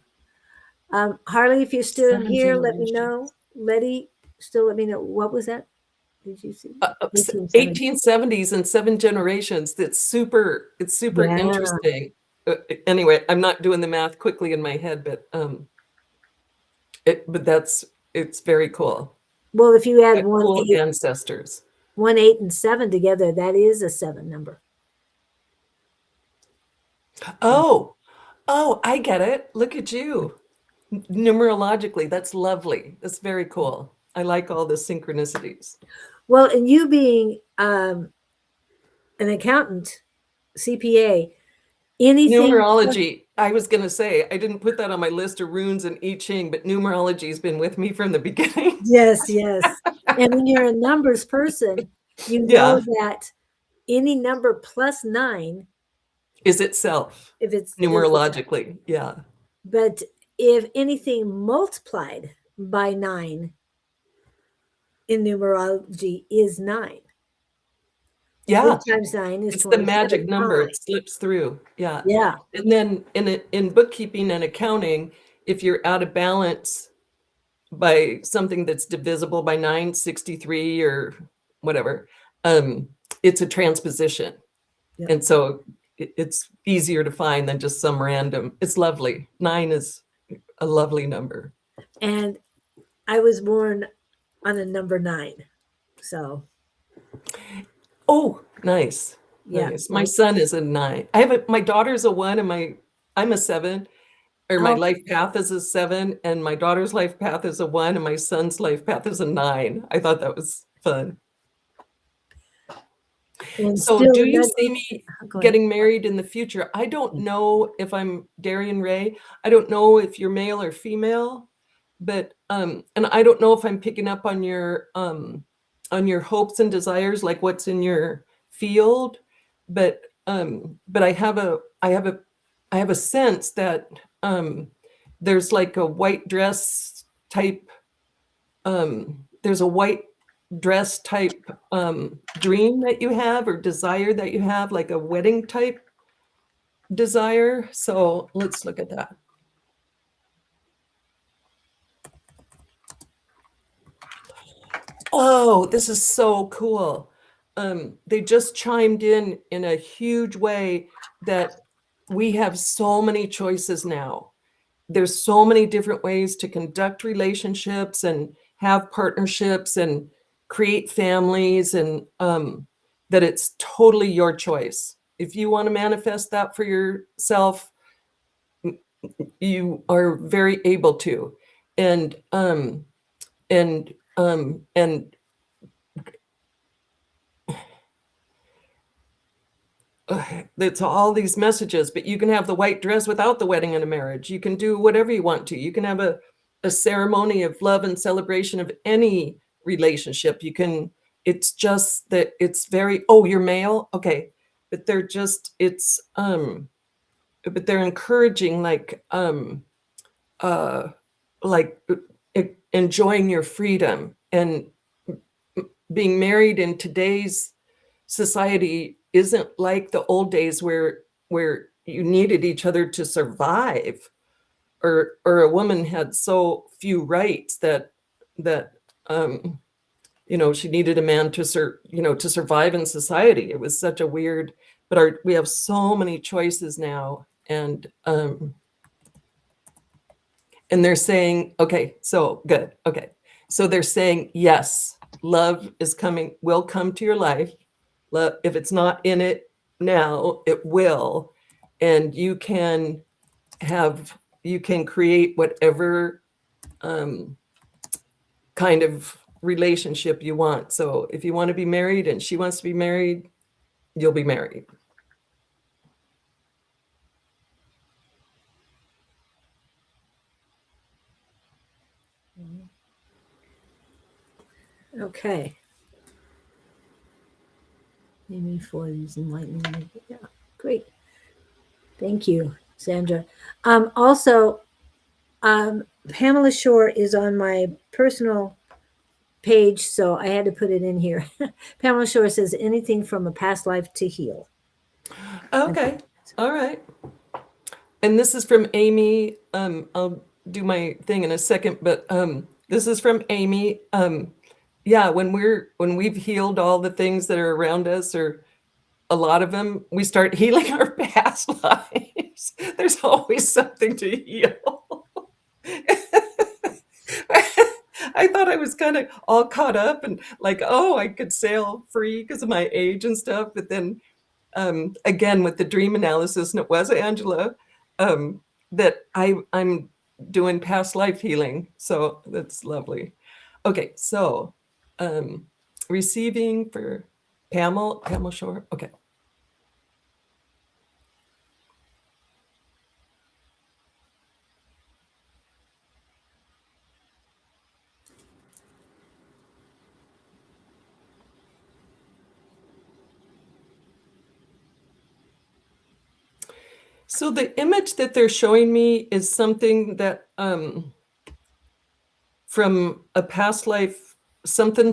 Harley, if you're still here, let me know. Letty, still let me know. What was that? Did you see? 1870s and 7 generations. It's super interesting. Anyway, I'm not doing the math quickly in my head, but it's very cool. Well, if you add cool ancestors. 1, 8, and 7 together, that is a 7 number. Oh, I get it. Look at you. Numerologically, that's lovely. That's very cool. I like all the synchronicities. Well, and you being an accountant, CPA, anything numerology. I was going to say, I didn't put that on my list of runes and I Ching, but numerology has been with me from the beginning. Yes. And when you're a numbers person, you know that any number plus 9 is itself. If it's numerologically, yeah. But if anything multiplied by 9 in numerology is 9. Yeah. 4 times 9 is it's the magic number. It slips through. Yeah. Yeah. And then in bookkeeping and accounting, if you're out of balance by something that's divisible by 9, 63 or whatever, it's a transposition. Yeah. And so it's easier to find than just some random. It's lovely. 9 is a lovely number. And I was born on a number 9. So. Oh, nice. Yeah. Nice. My son is a 9. My daughter's a 1 and I'm a 7. Or my life path is a 7, and my daughter's life path is a 1, and my son's life path is a 9. I thought that was fun. And so do you see me getting married in the future? I don't know if I'm Darian Ray. I don't know if you're male or female, but and I don't know if I'm picking up on your hopes and desires, like what's in your field, but I have a sense that there's like a white dress type, there's a white dress type dream that you have, or desire that you have, like a wedding type desire. So let's look at that. Oh, this is so cool. They just chimed in a huge way that we have so many choices now. There's so many different ways to conduct relationships and have partnerships and create families, and that it's totally your choice. If you want to manifest that for yourself, you are very able to. And it's all these messages, but you can have the white dress without the wedding and a marriage. You can do whatever you want to. You can have a ceremony of love and celebration of any relationship. You can, it's just that it's very, oh, you're male? Okay. But they're just, it's, but they're encouraging like enjoying your freedom. And being married in today's society isn't like the old days where you needed each other to survive, or a woman had so few rights that she needed a man to to survive in society. It was such a weird, but we have so many choices now. And they're saying, okay, so good. Okay. So they're saying, yes, love is coming, will come to your life. Love, if it's not in it now, it will. And you can create whatever kind of relationship you want. So if you want to be married and she wants to be married, you'll be married. Okay. Amy for these enlightening. Yeah, great. Thank you, Sandra. Also, Pamela Shore is on my personal page, so I had to put it in here. Pamela Shore says anything from a past life to heal. Okay. All right. And this is from Amy. I'll do my thing in a second, but this is from Amy. Yeah, when we've healed all the things that are around us, or a lot of them, we start healing our past lives. There's always something to heal. I thought I was kind of all caught up and like, oh, I could sail free because of my age and stuff. But then again, with the dream analysis, and it was Angela, that I'm doing past life healing. So that's lovely. Okay, so receiving for Pamela Shore. Okay. So the image that they're showing me is something that from a past life, something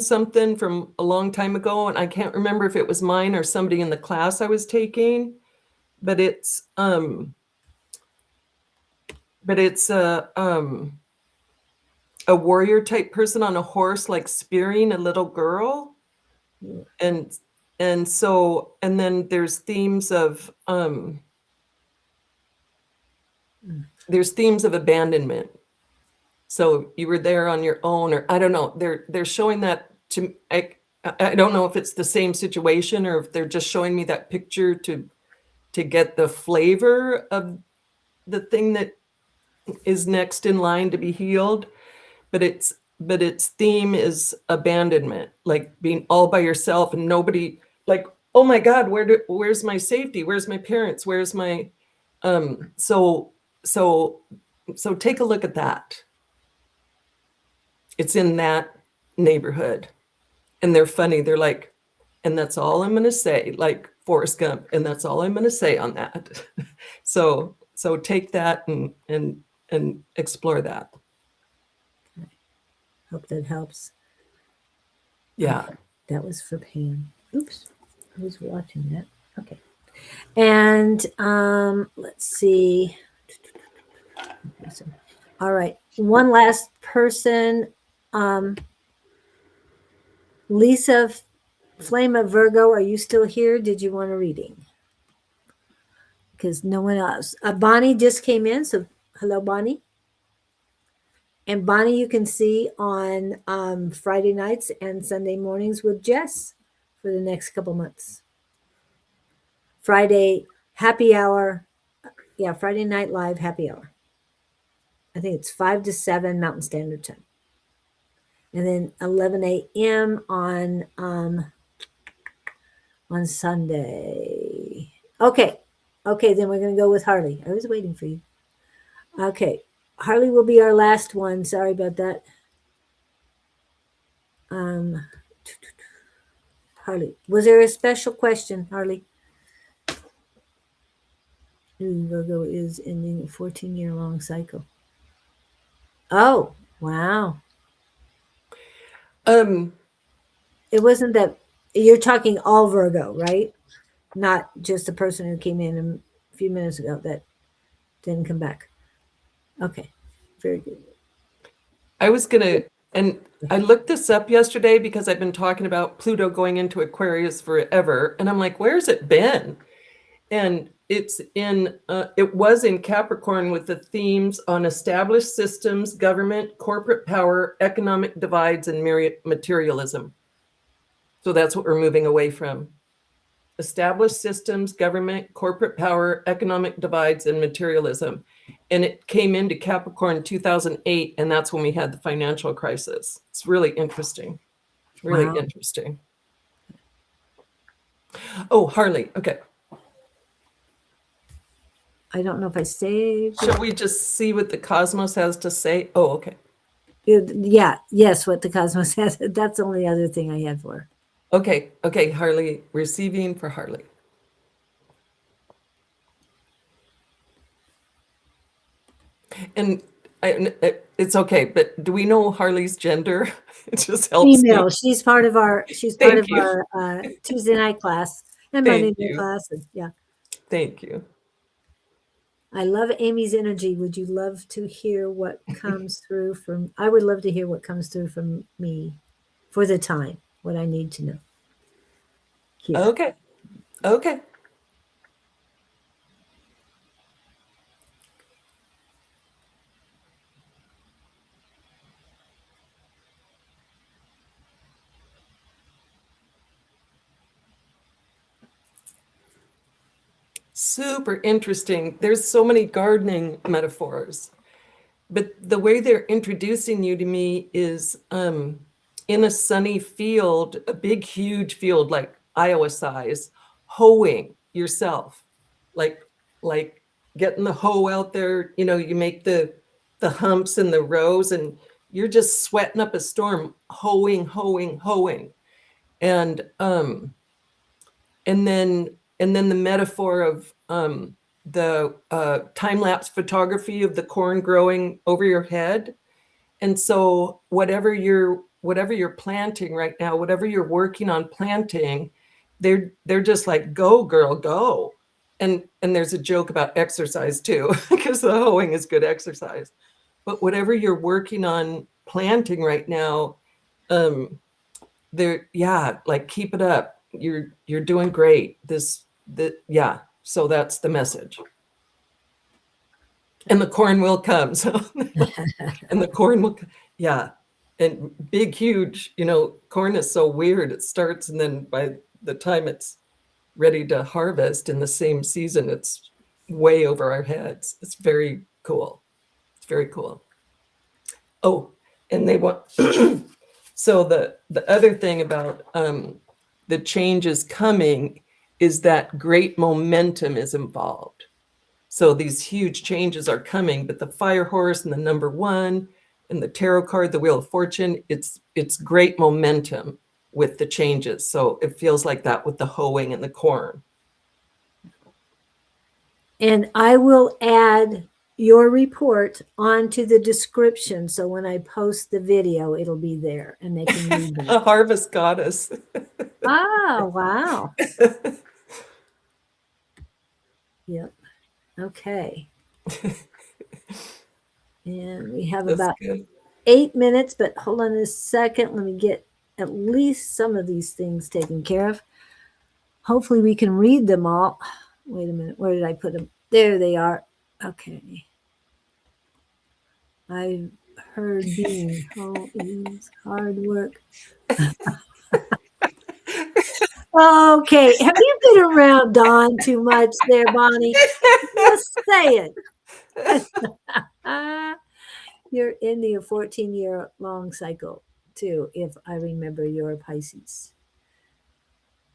from a long time ago, and I can't remember if it was mine or somebody in the class I was taking, but it's a warrior type person on a horse, like spearing a little girl. And then there's themes of abandonment. So you were there on your own, or I don't know. They're showing that to I don't know if it's the same situation or if they're just showing me that picture to get the flavor of the thing that is next in line to be healed. But its theme is abandonment, like being all by yourself and nobody, like, oh my God, where's my safety? Where's my parents? Where's my so take a look at that. It's in that neighborhood. And they're funny. They're like, And that's all I'm going to say, like Forrest Gump. And that's all I'm going to say on that. So take that and explore that. Hope that helps. Yeah. That was for Pam. Oops. I was watching that. Okay. And let's see. All right. One last person. Lisa Flame of Virgo, are you still here? Did you want a reading? Because no one else. Bonnie just came in. So hello, Bonnie. And Bonnie, you can see on Friday nights and Sunday mornings with Jess for the next couple months. Friday happy hour. Yeah, Friday night live happy hour. I think it's 5 to 7 Mountain Standard Time. And then 11 a.m. on Sunday. Okay, then we're going to go with Harley. I was waiting for you. Okay, Harley will be our last one. Sorry about that. Harley, was there a special question, Harley? Virgo is ending a 14-year-long cycle. Oh, wow. It wasn't that you're talking all Virgo, right? Not just the person who came in a few minutes ago that didn't come back. Okay, very good. I was going to, and I looked this up yesterday because I've been talking about Pluto going into Aquarius forever. And I'm like, where's it been? And it was in Capricorn with the themes on established systems, government, corporate power, economic divides, and materialism. So that's what we're moving away from. Established systems, government, corporate power, economic divides, and materialism. And it came into Capricorn in 2008, and that's when we had the financial crisis. It's really interesting. Really interesting. Oh, Harley, okay. I don't know if I saved. Shall we just see what the cosmos has to say? Oh, okay. Yes, what the cosmos has. That's the only other thing I had for her. Okay, Harley, receiving for Harley. And it's okay, but do we know Harley's gender? It just helps Female. me. She's part of our Tuesday night class and Monday night class. And yeah. Thank you. I love Amy's energy. Would you love to hear what comes through from? I would love to hear what comes through from me for the time. What I need to know. Here. Okay. Super interesting. There's so many gardening metaphors, but the way they're introducing you to me is in a sunny field, a big, huge field, like Iowa size, hoeing yourself, like getting the hoe out there. You know, you make the humps and the rows, and you're just sweating up a storm, hoeing, and then the metaphor of the time-lapse photography of the corn growing over your head. And so whatever you're planting right now, whatever you're working on planting, they're just like, go girl, go. And there's a joke about exercise too, because the hoeing is good exercise. But whatever you're working on planting right now, like keep it up. You're doing great. So that's the message. And the corn will come. So and the corn will, and big, huge, corn is so weird. It starts, and then by the time it's ready to harvest in the same season, it's way over our heads. It's very cool. It's very cool. Oh, and they want, so the other thing about the changes coming is that great momentum is involved. So these huge changes are coming, but the fire horse and the number 1 and the tarot card, the Wheel of Fortune, it's great momentum. with the changes. So it feels like that with the hoeing and the corn. And I will add your report onto the description. So when I post the video, it'll be there and they can read A that. harvest goddess. Oh, wow. Yep. Okay. And we have That's about good. 8 minutes, but hold on a second. Let me get at least some of these things taken care of. Hopefully we can read them all. Wait a minute. Where did I put them? There they are. Okay. I've heard being is hard work. Okay. Have you been around Dawn too much there, Bonnie? Just say it. You're in the 14-year-long cycle, too, if I remember your Pisces.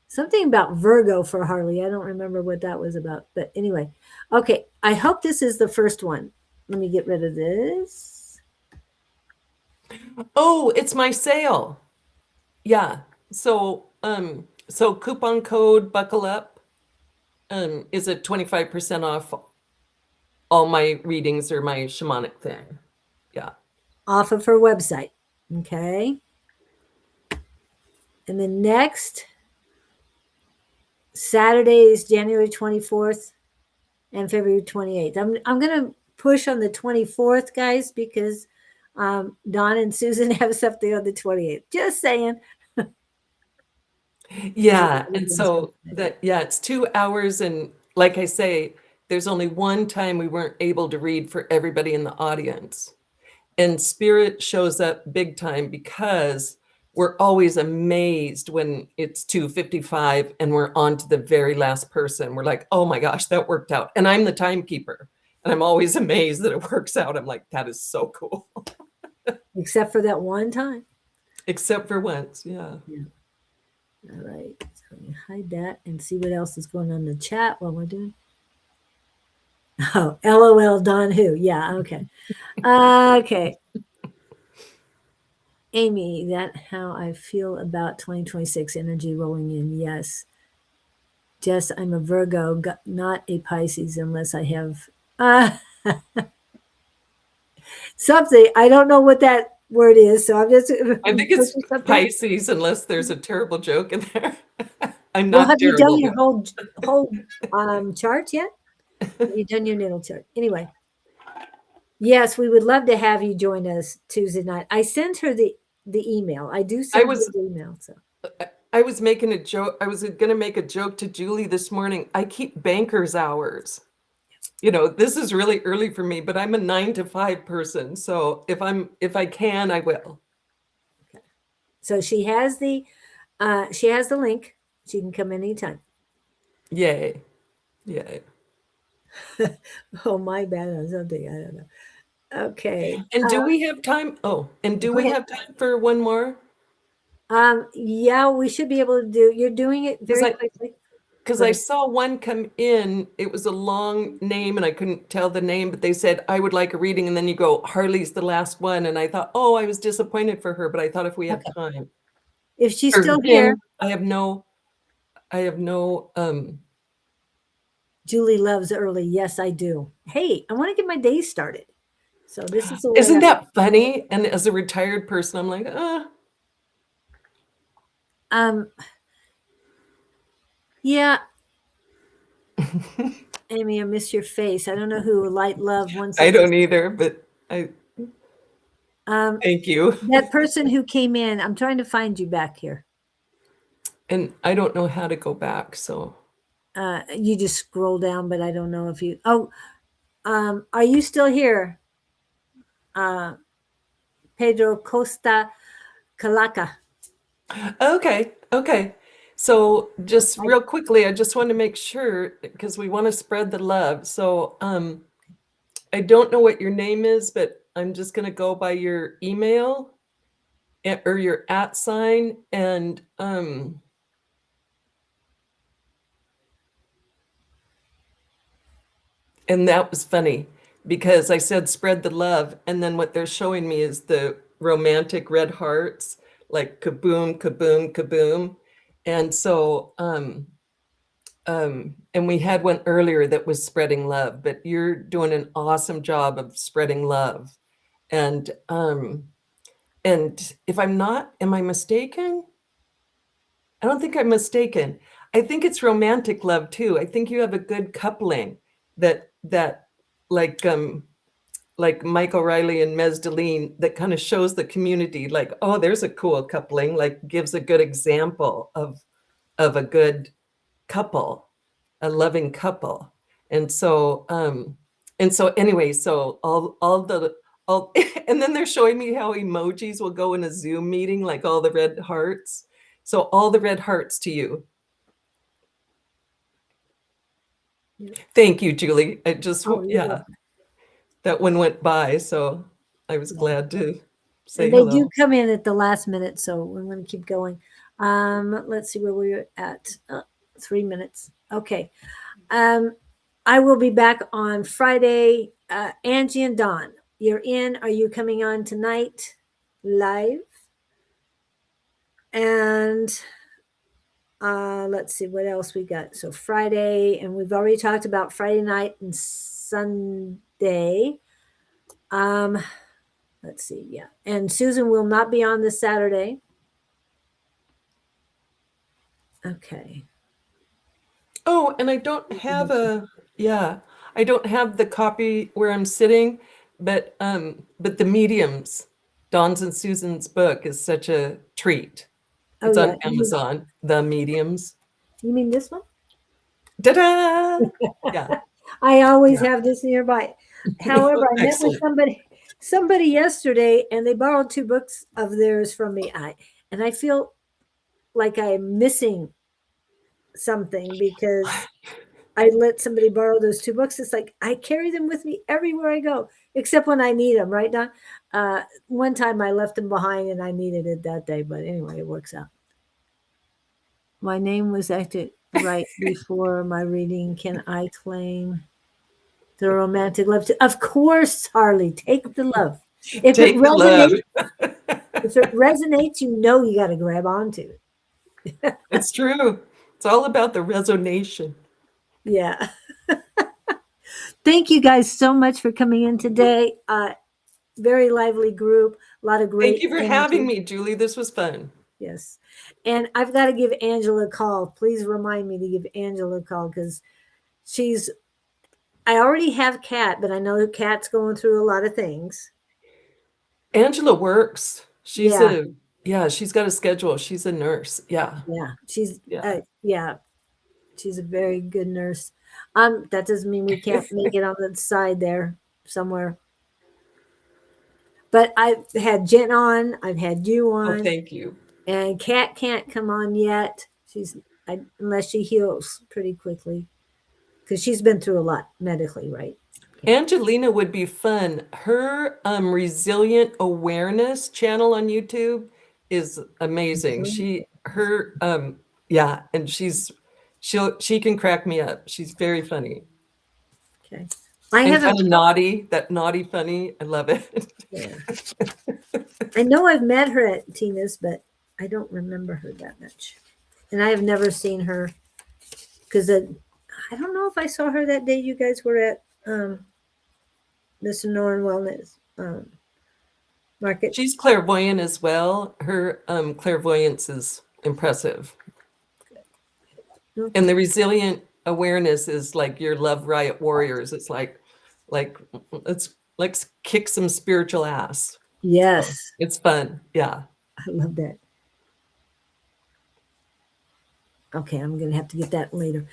Something about Virgo for Harley. I don't remember what that was about. But anyway, okay. I hope this is the first one. Let me get rid of this. Oh, it's my sale. Yeah. So coupon code buckle up is at 25% off all my readings or my shamanic thing. Yeah. Off of her website. Okay. And the next Saturday is January 24th and February 28th. I'm going to push on the 24th, guys, because Dawn and Susan have something on the 28th. Just saying. Yeah. And so it's 2 hours. And like I say, there's only one time we weren't able to read for everybody in the audience. And spirit shows up big time because we're always amazed when it's 2:55 and we're on to the very last person. We're like, oh my gosh, that worked out. And I'm the timekeeper. And I'm always amazed that it works out. I'm like, that is so cool. Except for that one time. Except for once. Yeah. All right. So let me hide that and see what else is going on in the chat while we're doing. Oh, LOL, Don who? Yeah, okay. Okay. Amy, that how I feel about 2026 energy rolling in. Yes. Jess, I'm a Virgo, not a Pisces unless I have something. I don't know what that word is, so I'm just. I think it's Pisces, unless there's a terrible joke in there. I'm Well, not have you done terrible. your whole chart yet? Have you done your natal chart? Anyway, yes, we would love to have you join us Tuesday night. I sent her the email. I do send her the email. So I was making a joke. I was going to make a joke to Julie this morning. I keep banker's hours. You know, this is really early for me, but I'm a 9 to 5 person. So if I can, I will. Okay. So she has the link. She can come anytime. Yay. Yay. Oh, my bad on something. I don't know. Okay. And do we have time? Oh, and do we have time for one more? Yeah, we should be able to do. You're doing it very quickly. Because I saw one come in. It was a long name and I couldn't tell the name, but they said, I would like a reading. And then you go, Harley's the last one. And I thought, oh, I was disappointed for her, but I thought if we have time. If she's still here. I have no. Julie loves early. Yes, I do. Hey, I want to get my day started. So this is Isn't that funny? And as a retired person, I'm like, yeah. Amy, I miss your face. I don't know who Light Love wants. I don't either, but thank you. That person who came in, I'm trying to find you back here. And I don't know how to go back, so. You just scroll down, but I don't know if you. Oh, are you still here? Pedro Costa Calaca. Okay. So just real quickly, I just want to make sure because we want to spread the love. So I don't know what your name is, but I'm just going to go by your email or your @ sign and that was funny because I said spread the love, and then what they're showing me is the romantic red hearts. like kaboom, kaboom, kaboom. And so, and we had one earlier that was spreading love, but you're doing an awesome job of spreading love. And if I'm not, am I mistaken? I don't think I'm mistaken. I think it's romantic love too. I think you have a good coupling that like Mike O'Reilly and Mez Deline that kind of shows the community like, oh, there's a cool coupling, like gives a good example of a good couple, a loving couple. And so anyway, so all and then they're showing me how emojis will go in a Zoom meeting, like all the red hearts. So all the red hearts to you. Thank you, Julie. I just, yeah, that one went by. So I was glad to say and they hello. do come in at the last minute, so we're going to keep going. Let's see where we're at. 3 minutes. Okay. I will be back on Friday. Angie and Dawn, you're in. Are you coming on tonight live? And let's see what else we got. So Friday, and we've already talked about Friday night and Sunday. Let's see. Yeah. And Susan will not be on this Saturday. Okay. Oh, and I don't have I don't have the copy where I'm sitting, but the Mediums, Dawn's and Susan's book is such a treat. It's on Amazon, The Mediums. You mean this one? Ta-da! Yeah. I always have this nearby. However, I met with somebody yesterday, and they borrowed 2 books of theirs from me. And I feel like I'm missing something because I let somebody borrow those 2 books. It's like I carry them with me everywhere I go, except when I need them, right, Don? One time I left them behind and I needed it that day, but anyway, it works out. My name was acted right before my reading. Can I claim the romantic love? Of course, Harley, take the love. If it resonates, you know you got to grab onto it. It's true. It's all about the resonation. Yeah. Thank you guys so much for coming in today. Very lively group. A lot of great. Thank you for having me, Julie. This was fun. Yes. And I've got to give Angela a call. Please remind me to give Angela a call because I already have Kat, but I know Kat's going through a lot of things. Angela works. She's she's got a schedule. She's a nurse. Yeah. Yeah. She's a very good nurse. That doesn't mean we can't make it on the side there somewhere. But I've had Jen on. I've had you on. Oh, thank you. And Kat can't come on yet. Unless she heals pretty quickly, because she's been through a lot medically, right? Angelina would be fun. Her resilient awareness channel on YouTube is amazing. And she can crack me up. She's very funny. Okay. That naughty funny. I love it. Yeah. I know I've met her at Tina's, but I don't remember her that much. And I have never seen her because I don't know if I saw her that day you guys were at the Sonoran Wellness Market. She's clairvoyant as well. Her clairvoyance is impressive. Okay. And the resilient awareness is like your love riot warriors. It's like let's kick some spiritual ass. Yes. So it's fun. Yeah. I love that. Okay, I'm going to have to get that later.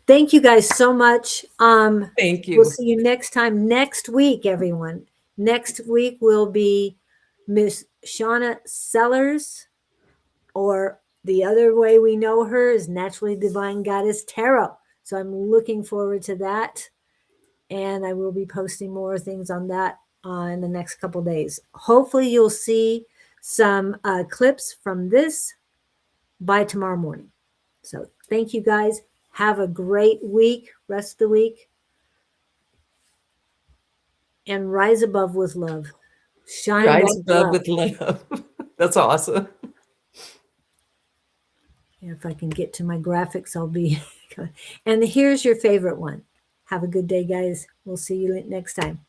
Thank you guys so much. Thank you. We'll see you next time. Next week, everyone. Next week will be Miss Shauna Sellers, or the other way we know her is Naturally Divine Goddess Tarot. So I'm looking forward to that. And I will be posting more things on that in the next couple of days. Hopefully you'll see some clips from this by tomorrow morning. So thank you guys. Have a great week, rest of the week. And rise above with love. Shine rise above with love. That's awesome. If I can get to my graphics, I'll be. And here's your favorite one. Have a good day, guys. We'll see you next time.